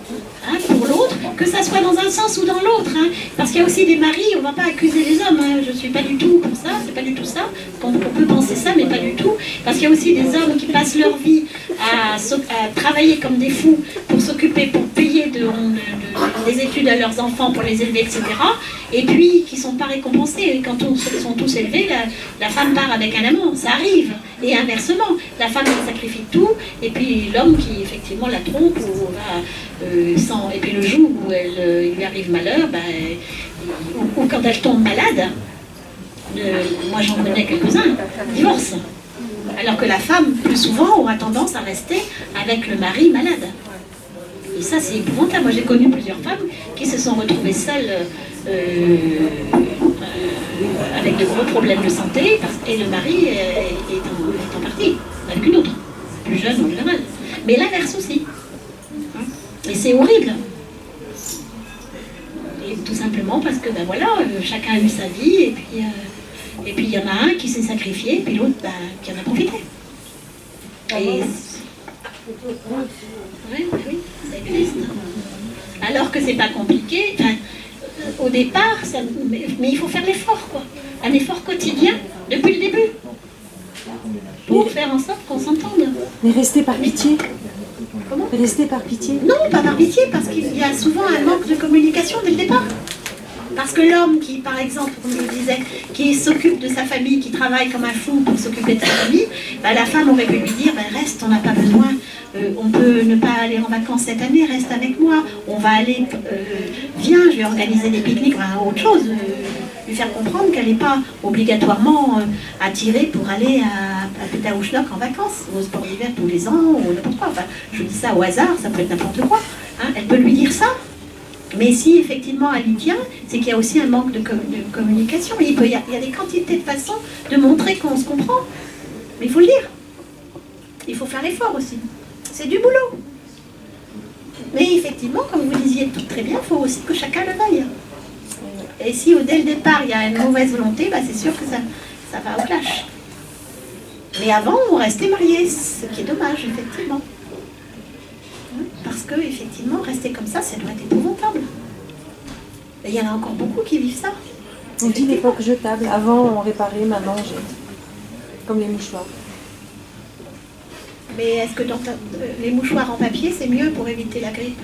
pour l'autre, que ça soit dans un sens ou dans l'autre, hein, parce qu'il y a aussi des maris, on ne va pas accuser les hommes, hein, je ne suis pas du tout comme ça, c'est pas du tout ça, on peut penser ça, mais pas du tout, parce qu'il y a aussi des hommes qui passent leur vie à travailler comme des fous pour s'occuper, pour payer des études à leurs enfants, pour les élever, etc., et puis qui ne sont pas récompensés, et quand ils sont tous élevés, la femme part avec un amant, ça arrive, et inversement, la femme elle sacrifie tout, et puis l'homme qui effectivement la trompe, et puis le jour où il lui arrive malheur, ou quand elle tombe malade, moi j'en connais quelques-uns, divorce. Alors que la femme, plus souvent, aura tendance à rester avec le mari malade. Et ça, c'est épouvantable. Moi, j'ai connu plusieurs femmes qui se sont retrouvées seules avec de gros problèmes de santé, et le mari est en partie, avec une autre, plus jeune en général. Mais l'inverse aussi. Et c'est horrible. Et tout simplement parce que, chacun a eu sa vie, et puis il y en a un qui s'est sacrifié, et puis l'autre qui en a profité. Et... Oui, ça existe. Alors que c'est pas compliqué, au départ, mais il faut faire l'effort, quoi. Un effort quotidien, depuis le début, pour faire en sorte qu'on s'entende. Mais rester par pitié. Comment ? Rester par pitié. Non, pas par pitié, parce qu'il y a souvent un manque de communication dès le départ. Parce que l'homme qui, par exemple, comme je disais, qui s'occupe de sa famille, qui travaille comme un fou pour s'occuper de sa famille, la femme aurait pu lui dire, reste, on n'a pas besoin, on peut ne pas aller en vacances cette année, reste avec moi, on va aller, viens, je vais organiser des pique-niques, autre chose, lui faire comprendre qu'elle n'est pas obligatoirement attirée pour aller à Pétaouchnok en vacances, ou au sport d'hiver tous les ans, ou n'importe quoi. Enfin, je dis ça au hasard, ça peut être n'importe quoi. Hein. Elle peut lui dire ça. Mais si effectivement elle y tient, c'est qu'il y a aussi un manque de communication. Il y a des quantités de façons de montrer qu'on se comprend. Mais il faut le dire. Il faut faire l'effort aussi. C'est du boulot. Mais effectivement, comme vous disiez tout très bien, il faut aussi que chacun le veuille. Et si dès le départ il y a une mauvaise volonté, c'est sûr que ça va au clash. Mais avant, on restait mariés, ce qui est dommage, effectivement. Parce que, effectivement, rester comme ça doit être épouvantable. Et il y en a encore beaucoup qui vivent ça. On dit l'époque jetable. Avant, on réparait, maintenant, on jette. Comme les mouchoirs. Mais est-ce que les mouchoirs en papier, c'est mieux pour éviter la grippe?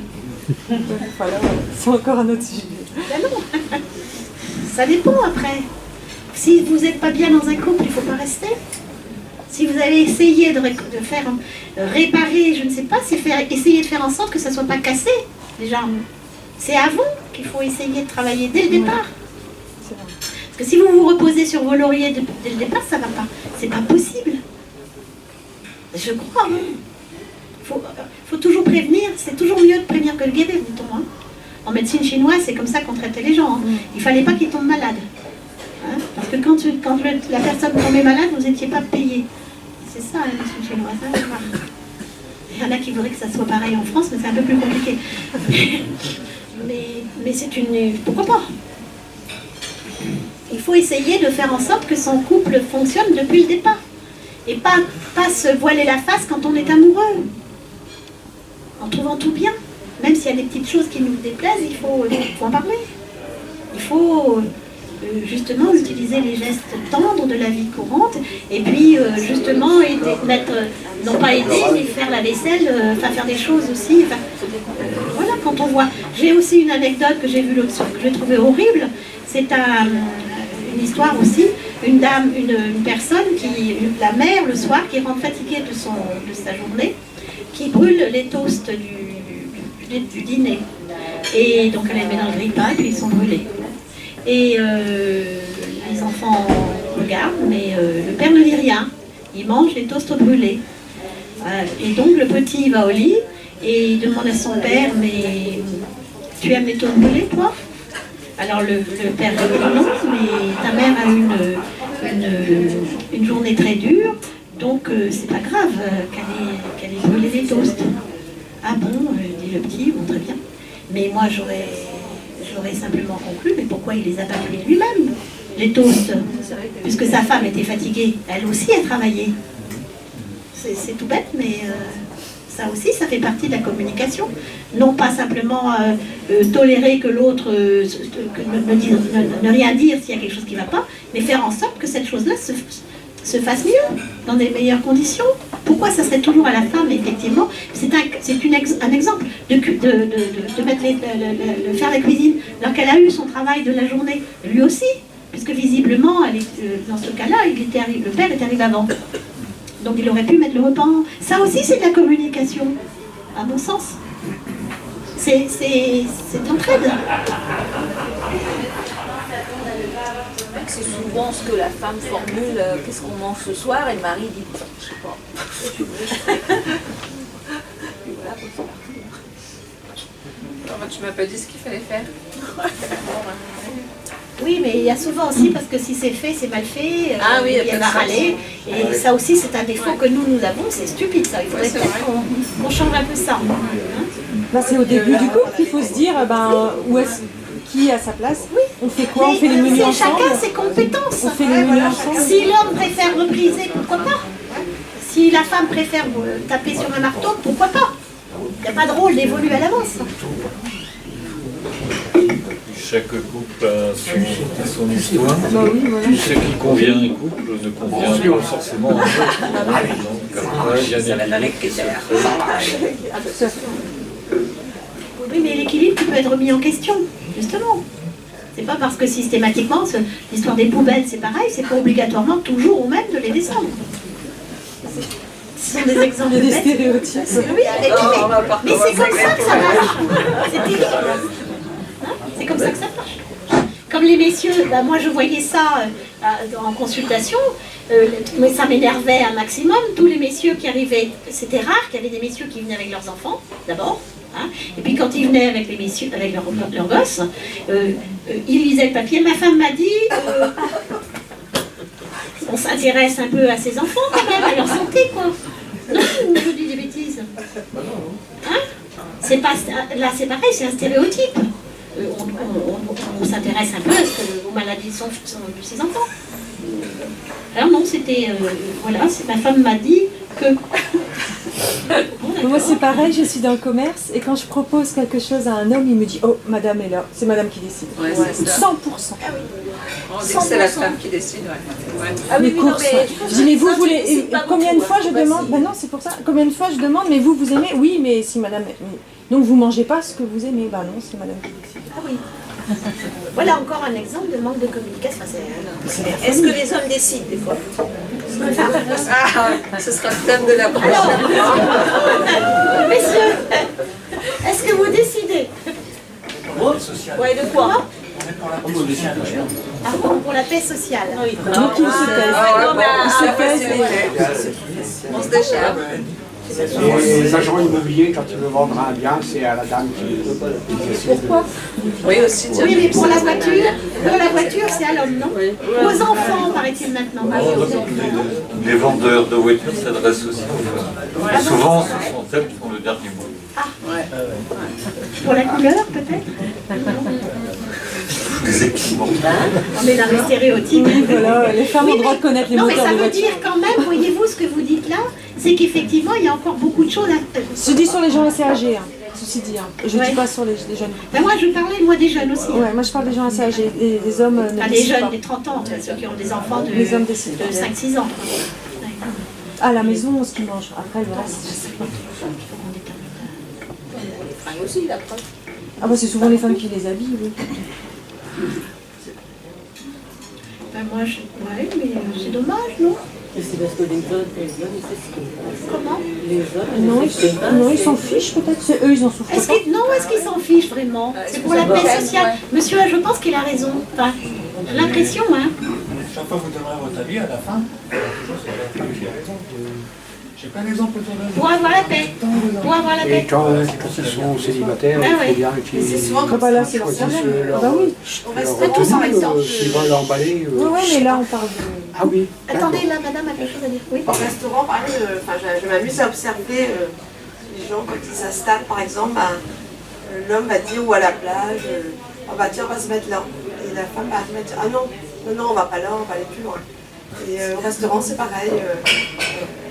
Voilà, c'est encore un autre sujet. Non. Ça dépend après. Si vous n'êtes pas bien dans un couple, il ne faut pas rester. Si vous avez essayé de faire réparer, je ne sais pas, c'est essayer de faire en sorte que ça ne soit pas cassé, déjà. C'est avant qu'il faut essayer de travailler, dès le départ. Parce que si vous vous reposez sur vos lauriers dès le départ, ça ne va pas. C'est pas possible. Je crois. Faut toujours prévenir. C'est toujours mieux de prévenir que de guérir, dit-on. Hein. En médecine chinoise, c'est comme ça qu'on traitait les gens. Hein. Il ne fallait pas qu'ils tombent malades. Hein, parce que quand la personne tombait malade, vous n'étiez pas payé. C'est ça, la médecine chinoise. Hein, il y en a qui voudraient que ça soit pareil en France, mais c'est un peu plus compliqué. mais c'est une... Pourquoi pas? Il faut essayer de faire en sorte que son couple fonctionne depuis le départ. Et pas se voiler la face quand on est amoureux. En trouvant tout bien. Même s'il y a des petites choses qui nous déplaisent, il faut en parler. Il faut... justement utiliser les gestes tendres de la vie courante et puis justement non pas aider mais faire la vaisselle, faire des choses aussi, voilà, quand on voit. J'ai aussi une anecdote que j'ai vue l'autre soir que j'ai trouvée horrible. C'est une histoire aussi, une personne la mère le soir qui rentre fatiguée de sa journée, qui brûle les toasts du dîner et donc elle les met dans le grille-pain et puis ils sont brûlés. Et les enfants regardent, mais le père ne dit rien. Il mange les toasts brûlés. Et donc le petit va au lit et il demande à son père, mais tu aimes les toasts brûlés, toi? Alors le père dit non, mais ta mère a eu une journée très dure, donc c'est pas grave qu'elle ait brûlé les toasts. Ah bon, dit le petit, bon très bien. Mais moi j'aurais simplement conclu, mais pourquoi il les a pas brûlés lui-même, les toasts, puisque sa femme était fatiguée, elle aussi a travaillé. C'est tout bête, mais Ça aussi, ça fait partie de la communication. Non pas simplement tolérer que l'autre ne rien dire s'il y a quelque chose qui ne va pas, mais faire en sorte que cette chose-là se fasse mieux, dans des meilleures conditions. Pourquoi ça serait toujours à la femme, effectivement? C'est un exemple de mettre faire la cuisine alors qu'elle a eu son travail de la journée, lui aussi, puisque visiblement, dans ce cas-là, le père est arrivé avant. Donc il aurait pu mettre le repas. Ça aussi, c'est de la communication, à mon sens. C'est entraide. C'est souvent ce que la femme formule, qu'est-ce qu'on mange ce soir, et le mari dit, je sais pas. Et voilà, tu m'as pas dit ce qu'il fallait faire. Oui, mais il y a souvent aussi, parce que si c'est fait, c'est mal fait, Ah oui, elle va râler. Et ça aussi, c'est un défaut que nous avons, c'est stupide ça. Il faudrait peut-être qu'on change un peu ça. Là, c'est au début du couple qu'il faut se dire, où est-ce qui est à sa place. Oui. On fait quoi? On fait les menus ensemble. Chacun ses compétences. On fait les menus ensemble. Si l'homme préfère repriser, pourquoi pas? Si la femme préfère taper sur un marteau, pourquoi pas? Il n'y a pas de rôle d'évoluer à l'avance. Chaque couple a son histoire. Bah oui, voilà. Ce qui convient à un couple ne convient pas forcément à un autre. Donc après, il y a des Oui, mais l'équilibre qui peut être remis en question, justement. C'est pas parce que systématiquement, l'histoire des poubelles, c'est pareil, c'est pas obligatoirement toujours au même de les descendre. Ce sont des exemples de des stéréotypes. Oui, mais c'est comme ça que ça marche. C'est terrible. C'est comme ça que ça marche. Comme les messieurs, moi je voyais ça en consultation, mais ça m'énervait un maximum. Tous les messieurs qui arrivaient, c'était rare qu'il y avait des messieurs qui venaient avec leurs enfants, d'abord. Et puis quand ils venaient avec les messieurs, avec leurs gosses, ils lisaient le papier. Ma femme m'a dit, on s'intéresse un peu à ses enfants quand même, à leur santé, quoi. Non, je dis des bêtises. C'est pas, là c'est pareil, c'est un stéréotype. On s'intéresse un peu aux maladies de ses enfants. Alors non, c'était... voilà, ma femme m'a dit que... Moi c'est pareil, je suis dans le commerce et quand je propose quelque chose à un homme, il me dit « Oh, madame est là, c'est madame qui décide. Ouais, c'est ça. 100%. Ah oui. On dit que c'est la femme qui décide, ouais. Ah, les courses. Je dis, mais vous voulez... Combien de fois je demande... Ben non, c'est pour ça. Combien de fois je demande, mais vous aimez? Oui, mais si madame... Donc vous mangez pas ce que vous aimez. Ben non, c'est madame qui décide. Ah oui. Voilà encore un exemple de manque de communication. Est-ce que les hommes décident des fois? Ce sera le thème de la prochaine. Messieurs, est-ce que vous décidez? Ouais, de quoi? Ah bon, pour la paix sociale. Donc il se pèse. On se déchire. Les agents immobiliers, quand ils veulent vendre un bien, c'est à la dame qui décide. Pourquoi? Oui, aussi. Oui, mais pour la voiture, c'est à l'homme, non? Aux enfants, paraît-il maintenant. Les vendeurs de voitures s'adressent aussi aux femmes. Et souvent, ce sont elles qui font le dernier mot. Ah, pour la couleur, peut-être? Les équipements. On est dans les stéréotypes. Oui, voilà, les femmes ont le droit de connaître les moteurs de voiture. voiture. Non, mais ça veut dire quand même, voyez-vous ce que vous dites là, c'est qu'effectivement, il y a encore beaucoup de choses à... Je dis sur les gens assez âgés, ceci dit. Je ne dis pas sur les jeunes. Ben moi, je parlais, des jeunes aussi. Ouais, moi, je parle des gens assez âgés. Les hommes ne des décident jeunes, pas. des 30 ans, ceux qui ont des enfants de 5-6 ans. À la maison, ce qu'ils mangent. Après, le reste, je sais pas. Les fringues aussi, la preuve. Ah bah c'est souvent les femmes qui les habillent, oui. Ben moi, ouais, mais c'est dommage, non? C'est parce que les jeunes, ils s'expriment. Comment? Les jeunes, Non, ils s'en fichent peut-être. C'est eux, ils en souffrent pas. Non, est-ce qu'ils s'en fichent vraiment? C'est pour la paix sociale. Monsieur, je pense qu'il a raison. Enfin, j'ai l'impression, hein. Chaque fois que vous donnerez votre avis, à la fin, j'ai raison. J'ai plein d'exemples autour de nous. Pour avoir la paix. Pour avoir la paix. Et quand ils sont célibataires, il faut bien qu'ils choisissent leur... Bah oui. On resterait tous en exemple. S'ils veulent l'emballer... Oui, mais là, on parle de... Ah oui. Attendez, là, madame a quelque chose à dire. Oui. Au restaurant, par exemple, je m'amuse à observer les gens quand ils s'installent, par exemple, l'homme va dire ou à la plage, on va dire on va se mettre là. Et la femme va dire ah non, on va pas là, on va aller plus loin. Et au restaurant, c'est pareil.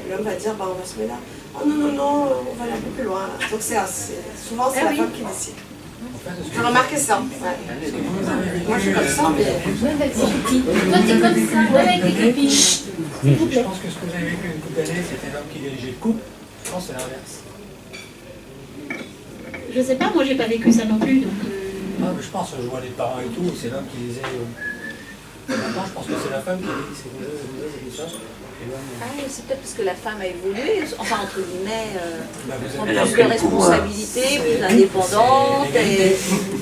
L'homme va dire bah, on va se mettre là. oh non, on va aller un peu plus loin. Là. Donc souvent c'est la femme qui décide. J'ai remarqué ça. Ouais. Moi je suis comme ça, mais. Toi t'es comme ça, avec les copines. Je pense que ce que vous avez vécu une couple d'années, c'était l'homme qui dirigeait le couple. Je pense que c'est l'inverse. Je sais pas, moi j'ai pas vécu ça non plus. Donc, Ah, mais je pense, je vois les parents et tout, c'est l'homme qui disait. Maintenant, je pense que c'est la femme qui dit c'est vous ça. Ah, c'est peut-être parce que la femme a évolué, enfin entre guillemets, prend Elle a plus pris de le pouvoir. responsabilités, plus indépendante. Mais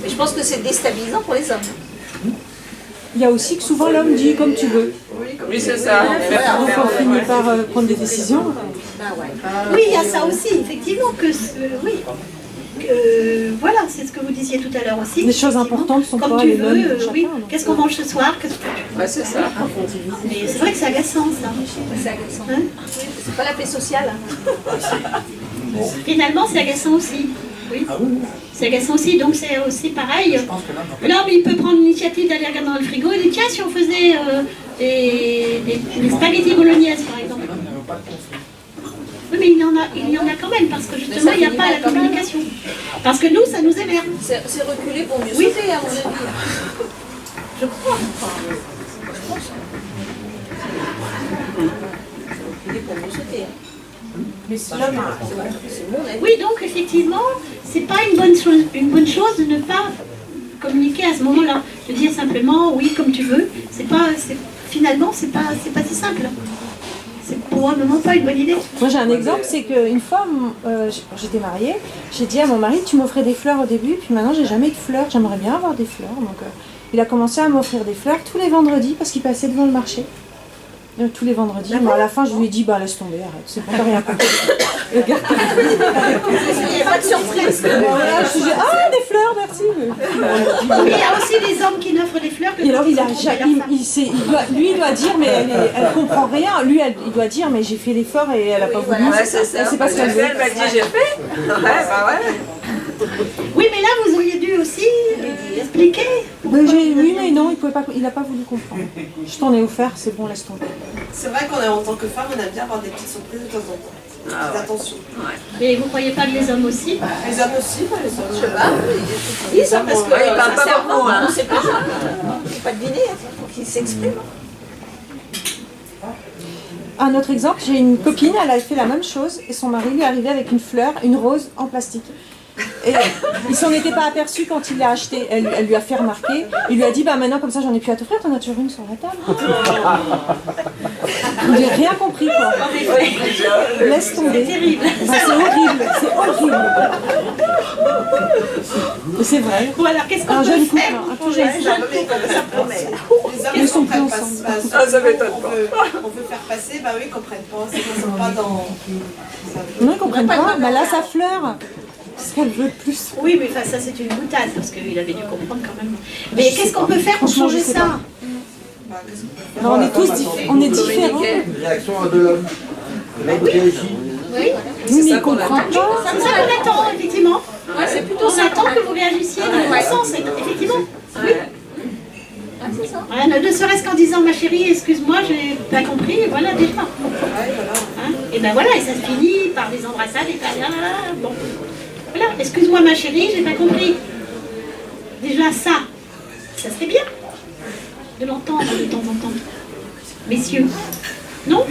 je pense que c'est déstabilisant pour les hommes. Il y a aussi que souvent l'homme dit comme tu veux. Oui, c'est ça. Donc on finit par prendre des décisions. oui, il y a ça aussi, effectivement, oui. Voilà, c'est ce que vous disiez tout à l'heure aussi. Les choses importantes sont comme pas tu les veux, mêmes pour chacun, oui. donc. Qu'est-ce qu'on mange ce soir? Ouais, c'est ça. Mais c'est vrai que c'est agaçant, ça. C'est agaçant. Hein? C'est pas la paix sociale. Finalement, c'est agaçant aussi. Oui. C'est agaçant aussi, donc c'est aussi pareil. que L'homme, il peut prendre l'initiative d'aller regarder dans le frigo et dire tiens, si on faisait des spaghettis bolognaises, par exemple. Oui, mais il y en a quand même, parce que justement, il n'y a pas la communication. Parce que nous, ça nous émerde. C'est reculer pour mieux Oui. sauter, à mon avis. Je crois. Je pense. Reculer pour mieux sauter. Mais c'est l'homme, c'est mon avis. Oui, donc effectivement, c'est pas une bonne chose de ne pas communiquer à ce moment-là. De dire simplement oui comme tu veux. Finalement, c'est pas si simple. C'est probablement pas une bonne idée. Moi j'ai un exemple, c'est qu'une fois, j'étais mariée, j'ai dit à mon mari, tu m'offrais des fleurs au début, puis maintenant j'ai jamais eu de fleurs, j'aimerais bien avoir des fleurs. Donc il a commencé à m'offrir des fleurs tous les vendredis parce qu'il passait devant le marché. Tous les vendredis. Moi à la fin je lui ai dit, bah laisse tomber, arrête, c'est bon, t'as rien compris. Le gars. Il n'y a pas de surprise. Voilà, je lui ai dit, ah des fleurs, merci. Il y a aussi des hommes qui n'offrent des fleurs que Et alors quand il doit dire, mais elle comprend rien. Lui, il doit dire, mais j'ai fait l'effort et elle a pas voulu. Ouais, c'est ça. C'est pas ce qu'elle veut. Elle m'a dit j'ai fait. Ouais, bah ouais. Oui, mais là, vous auriez dû aussi expliquer. Oui, mais non, il n'a pas voulu comprendre. Je t'en ai offert, c'est bon, laisse tomber. C'est vrai qu'en tant que femme, on aime bien avoir des petites surprises de temps en temps. Des attentions. Mais vous croyez pas que les hommes aussi? Les hommes aussi, les hommes. Je sais pas. Ils sont parce que ils parlent pas beaucoup, hein. On sait pas. On peut pas deviner, il faut qu'ils s'expriment. Un autre exemple, j'ai une copine, elle a fait la même chose et son mari lui est arrivé avec une fleur, une rose en plastique. Et il s'en était pas aperçu quand il l'a acheté. Elle lui a fait remarquer. Il lui a dit, bah maintenant comme ça j'en ai plus à t'offrir, t'en as toujours une sur la table. J'ai rien compris quoi. Laisse tomber. C'est terrible. C'est horrible, c'est horrible. Mais c'est vrai. Bon alors qu'est-ce qu'on Un peut jeune couple, faire un tout jeune couple. Ça promet. Les hommes Ils sont ne plus comprennent ensemble. pas. Ah, ça m'étonne pas. On veut faire passer, bah oui, ils comprennent pas. Ils sont pas dans. Non, ils comprennent pas. Bah là, sa fleur. Qu'est-ce qu'elle veut de plus? Oui, mais enfin, ça c'est une boutade parce qu'il avait dû comprendre quand même. Mais qu'est-ce qu'on peut faire pour Franchement, changer je sais ça? pas. Non, on est tous on est différents. Réaction de l'homme. Le mec qui réagit. Oui, Oui, mais il comprend pas. c'est ça qu'on attend, effectivement. C'est plutôt on attend que vous réagissiez dans le bon sens, effectivement. Oui. Voilà, ne serait-ce qu'en disant ma chérie, excuse-moi, j'ai pas compris, et voilà déjà. Hein, et ben voilà, et ça se finit par des embrassades et par bon. Voilà, excuse-moi ma chérie, j'ai pas compris. Déjà ça serait bien de l'entendre de temps en temps. Messieurs. Non?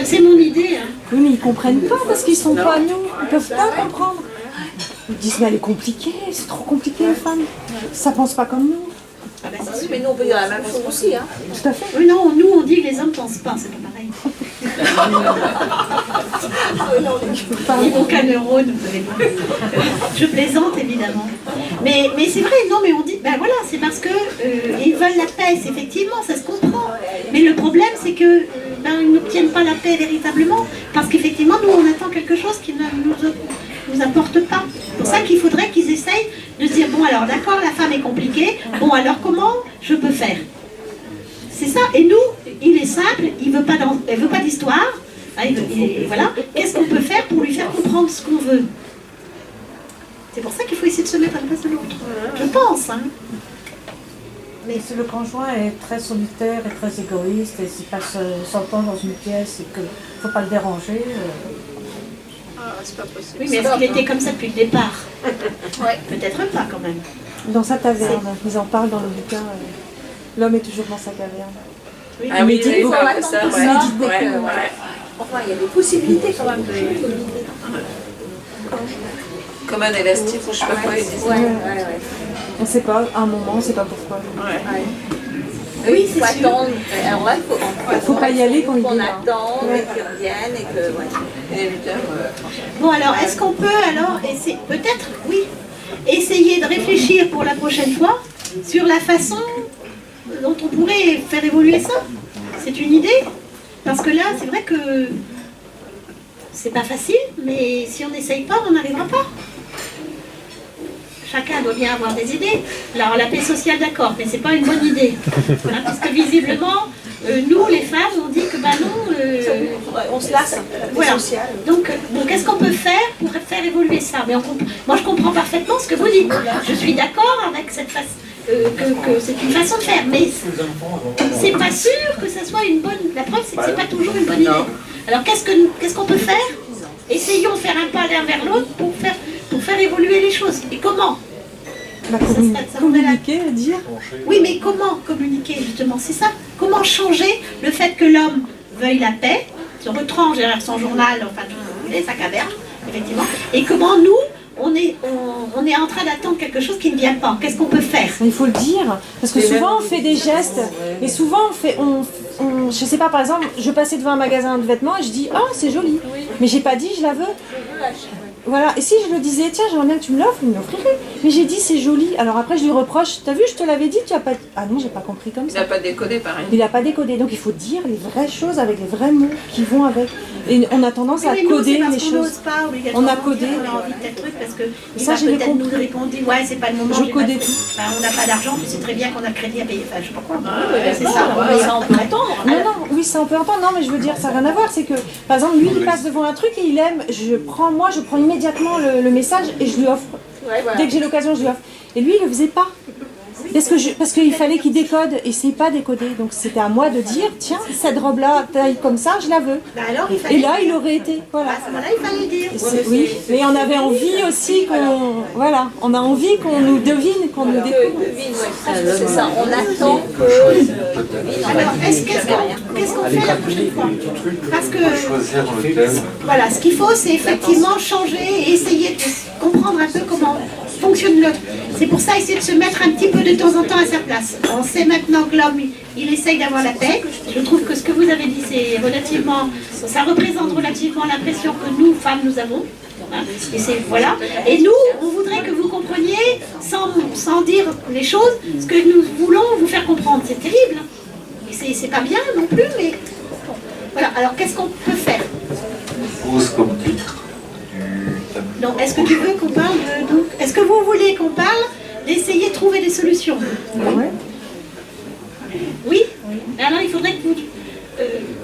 C'est mon idée. Hein. Oui, mais ils comprennent pas parce qu'ils sont pas nous. Ils peuvent pas comprendre. Ils disent, mais elle est compliquée, c'est trop compliqué les femmes. Ça pense pas comme nous. Ah ben si, mais nous on peut dire la même chose aussi. Hein. Tout à fait. Oui, non, nous on dit que les hommes pensent pas, c'est pas pareil. Ils n'ont qu'un neurone, vous savez. Je plaisante évidemment. Mais c'est vrai, non, mais on dit, ben voilà, c'est parce que ils veulent la paix, effectivement, ça se comprend. Mais le problème, c'est que ils n'obtiennent pas la paix véritablement, parce qu'effectivement, nous on attend quelque chose qui ne nous apporte pas. C'est pour ça qu'il faudrait qu'ils essayent de se dire, bon alors d'accord, la femme est compliquée, bon alors comment je peux faire? C'est ça, et nous, il est simple, elle veut pas d'histoire, voilà, qu'est-ce qu'on peut faire pour lui faire comprendre ce qu'on veut? C'est pour ça qu'il faut essayer de se mettre à la place de l'autre, je pense. Hein. Mais si le conjoint est très solitaire et très égoïste et s'il passe son temps dans une pièce et qu'il ne faut pas le déranger, c'est pas possible. Oui, mais est-ce qu'il était comme ça depuis le départ? Peut-être pas quand même. Dans sa taverne, ils en parlent dans le bouquin. L'homme est toujours dans sa taverne. Oui. Ah oui, médite il beaucoup. parle de ça, Il ouais. médite beaucoup. Enfin, il y a des possibilités quand même de communiquer. Comme un élastique ou je sais pas quoi. Ils disent. On sait pas, à un moment, on sait pas pourquoi. Oui, il faut attendre. Alors là, Faut pas y aller quand il qu'on est là. attend, et qu'ils reviennent, et que. Et les lutteurs. Bon, alors, est-ce qu'on peut alors essayer, peut-être, oui, essayer de réfléchir pour la prochaine fois sur la façon dont on pourrait faire évoluer ça? C'est une idée? Parce que là, c'est vrai que c'est pas facile, mais si on n'essaye pas, on n'arrivera pas. Chacun doit bien avoir des idées. Alors la paix sociale, d'accord, mais c'est pas une bonne idée. Voilà, parce que visiblement, nous, les femmes, on dit que bah non, On se lasse. voilà. Donc, qu'est-ce qu'on peut faire pour faire évoluer ça? Mais moi, je comprends parfaitement ce que vous dites. Je suis d'accord avec cette façon. Que c'est une façon de faire, mais c'est pas sûr que ça soit une bonne. La preuve, c'est que c'est pas toujours une bonne idée. Alors qu'est-ce qu'on peut faire? Essayons de faire un pas l'un vers l'autre pour faire évoluer les choses. Et comment? Communiquer, dire. Oui, mais comment communiquer justement? C'est ça. Comment changer le fait que l'homme veuille la paix, se retranche derrière son journal, enfin tout ce que vous voulez, sa caverne, effectivement. Et comment nous, on est en train d'attendre quelque chose qui ne vient pas. Qu'est-ce qu'on peut faire? Il faut le dire, parce que souvent on fait des gestes, et souvent je sais pas, par exemple, je passais devant un magasin de vêtements et je dis, oh c'est joli, mais j'ai pas dit je la veux. Voilà, et si je le disais, tiens, j'aimerais bien que tu me l'offres, il me l'offrirait. Mais j'ai dit, c'est joli. Alors après, je lui reproche, t'as vu, je te l'avais dit, tu as pas. Ah non, j'ai pas compris comme ça. Il n'a pas décodé pareil. Il n'a pas décodé. Donc il faut dire les vraies choses avec les vrais mots qui vont avec. Et on a tendance à coder les choses. On a codé. On a envie de tel truc parce que Ça, il va j'ai peut-être compris. nous répondre, ouais, c'est pas le moment. Je j'ai codais pas- tout. Ben, on n'a pas d'argent, puis c'est très bien qu'on a le crédit à payer. Enfin, je sais pas quoi. C'est non, ça. mais Ça, on peut attendre. Non, non, oui, ça on peut entendre. Non, mais je veux dire, ça n'a rien à voir. C'est que, par exemple, lui, il passe devant un truc et il aime. Je prends immédiatement le message et je lui offre. Dès que j'ai l'occasion, je lui offre. Et lui, il le faisait pas. Parce qu'il fallait qu'il décode et c'est pas décodé. Donc c'était à moi de dire, tiens, cette robe-là, taille comme ça, je la veux. Ben alors, il fallait Et là, dire. il aurait été. Voilà. À ce moment-là, il fallait dire. Oui, mais on avait envie aussi qu'on. Voilà, on a envie qu'on nous devine, qu'on nous découvre. C'est ça, on attend que. Alors, qu'est-ce qu'on fait la prochaine fois? Parce que, Choisir le thème. voilà, ce qu'il faut, c'est effectivement changer et essayer de comprendre un peu comment fonctionne l'autre. C'est pour ça, essayer de se mettre un petit peu de temps en temps à sa place. On sait maintenant que l'homme, il essaye d'avoir la paix. Je trouve que ce que vous avez dit, c'est relativement, ça représente relativement l'impression que nous, femmes, nous avons. Hein. Et c'est, voilà. Et nous, on voudrait que vous compreniez, sans dire les choses, ce que nous voulons vous faire comprendre. C'est terrible. Et c'est pas bien non plus, mais bon. Voilà. Alors, qu'est-ce qu'on peut faire? Pose comme titre du thème. Donc, est-ce que tu veux qu'on parle de... Donc, est-ce que vous voulez qu'on parle d'essayer de trouver des solutions? Oui. Alors, il faudrait que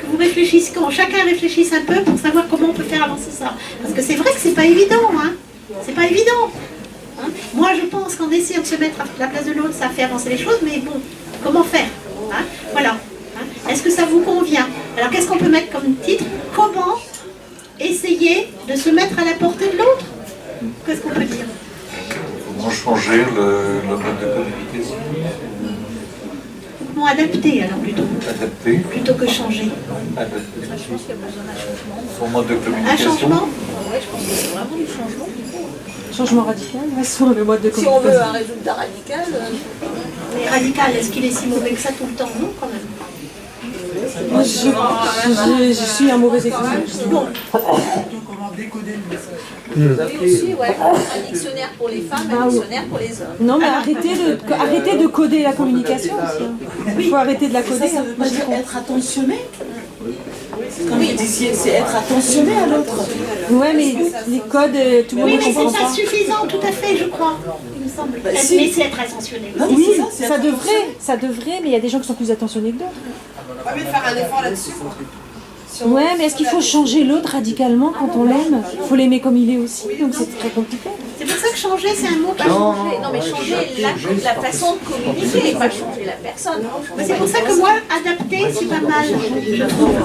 vous réfléchissiez, que chacun réfléchisse un peu pour savoir comment on peut faire avancer ça. Parce que c'est vrai que c'est pas évident, hein. C'est pas évident. Hein. Moi, je pense qu'en essayant de se mettre à la place de l'autre, ça fait avancer les choses, mais bon, comment faire? Hein. Voilà. Hein. Est-ce que ça vous convient? Alors, qu'est-ce qu'on peut mettre comme titre? Comment essayer de se mettre à la portée de l'autre? Qu'est-ce qu'on peut dire? Comment changer le mode de communication? Comment adapter alors plutôt? Adapter. Plutôt que changer. Adapter. Je pense qu'il y a besoin d'un changement. Son mode de Un communication. changement? Oui, je pense que c'est vraiment du changement qu'il faut. Changement radical, ouais, sur le mode de Si on veut communication. un résultat radical. Mais radical, est-ce qu'il est si mauvais que ça tout le temps? Non, quand même. Moi, je suis un mauvais exemple. Bon. Comment décoder le message? Oui, aussi, ouais. Un dictionnaire pour les femmes, un dictionnaire pour les hommes. Non, mais arrêtez de coder la communication aussi. Il faut arrêter de la coder. Ça veut pas dire être attentionné. Comme vous disiez, c'est être attentionné à l'autre. Ouais, mais les codes, tout le monde Oui, ne mais comprend c'est pas. pas suffisant, tout à fait, je crois. Il me semble. Bah, si. Mais c'est être attentionné. Non, Oui, c'est ça être devrait, mais il y a des gens qui sont plus attentionnés que d'autres. Pas mieux de faire un effort là-dessus, quoi. Ouais, mais est-ce qu'il faut changer l'autre radicalement quand on l'aime? Il faut l'aimer comme il est aussi, donc c'est très compliqué. C'est pour ça que changer, c'est un mot qui... Non, mais changer la façon de communiquer, pas changer la personne. C'est pour ça que moi, adapter, c'est pas mal, je trouve.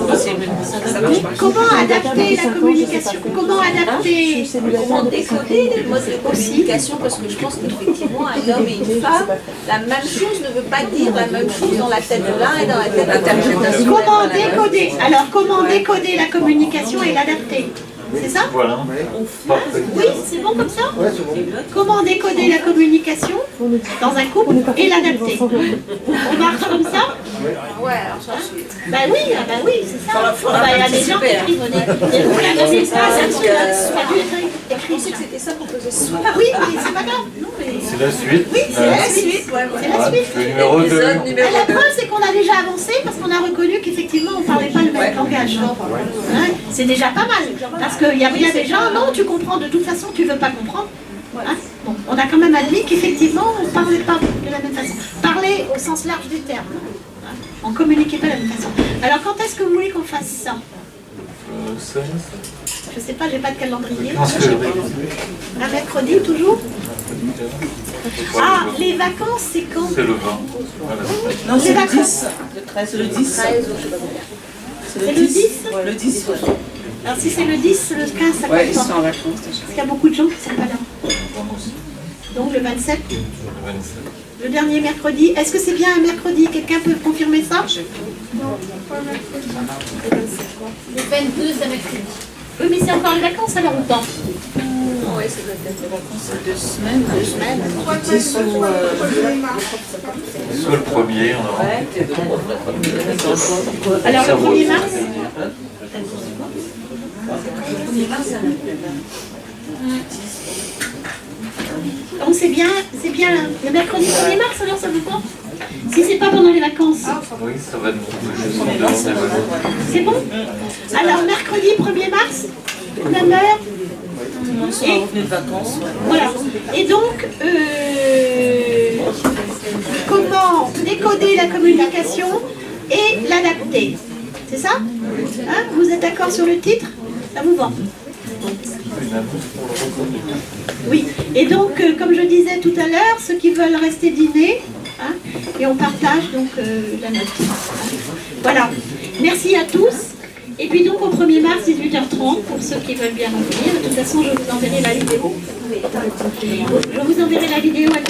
Comment adapter la communication? Comment adapter? Comment décoder les modes de communication? Parce que je pense qu'effectivement, un homme et une femme, la même chose ne veut pas dire la même chose dans la tête de l'un et dans la tête de l'autre. Comment décoder? Alors, comment décoder la communication et l'adapter? C'est ça? Voilà. Parfait. Oui, c'est bon comme ça? Ouais, c'est bon. Comment décoder la communication dans un couple et l'adapter? On marche comme ça? Ouais, alors ça, c'est... Bah oui, c'est ça. Il y a des gens qui écrivent des Je pensais que c'était ça qu'on faisait ce soir. Oui, mais c'est pas grave. Non, mais... C'est la suite. Oui, c'est la suite. C'est la suite. Le numéro 2. La preuve, c'est qu'on a déjà avancé parce qu'on a reconnu qu'effectivement, on ne parlait pas le même langage. Hein, c'est déjà pas mal. Parce qu'il y a des gens, non, tu comprends, de toute façon, tu ne veux pas comprendre. Hein, bon, on a quand même admis qu'effectivement, on ne parlait pas de la même façon. Parler au sens large du terme. Hein, on ne communiquait pas de la même façon. Alors, quand est-ce que vous voulez qu'on fasse ça? Je sais pas, j'ai pas de calendrier. Un mercredi toujours? Ah, les vacances, c'est quand? C'est le 20. Voilà. Non, c'est Les le vacances. 10. C'est le 10. C'est le 10? Le 10, ouais. Alors si c'est le 10, le 15, ça compte Ouais, ils pas. sont en vacances. Parce qu'il y a beaucoup de gens qui ne sont pas là. Donc le 27, le dernier mercredi. Est-ce que c'est bien un mercredi? Quelqu'un peut confirmer ça? Non, pas mercredi. Le 22, c'est mercredi. Oui, mais c'est encore les vacances alors ou pas? Oui, c'est peut-être les vacances. C'est 2 semaines. 2 semaines. 10 ou... Soit le premier, on aura. Alors le 1er mars? Donc c'est bien le mercredi 1er mars alors ça vous compte? Si c'est pas pendant les vacances. Oui, ça va nous demander. C'est bon? Alors mercredi 1er mars, même heure. On sera revenu de vacances. Ouais. Voilà. Et donc, comment décoder la communication et l'adapter? C'est ça? Hein? Vous êtes d'accord sur le titre? Ça vous va? Oui. Et donc, comme je disais tout à l'heure, ceux qui veulent rester dîner, hein, et on partage donc la note. Voilà. Merci à tous. Et puis donc au 1er mars, 18h30, pour ceux qui veulent bien revenir. De toute façon, je vous enverrai la vidéo. Je vous enverrai la vidéo à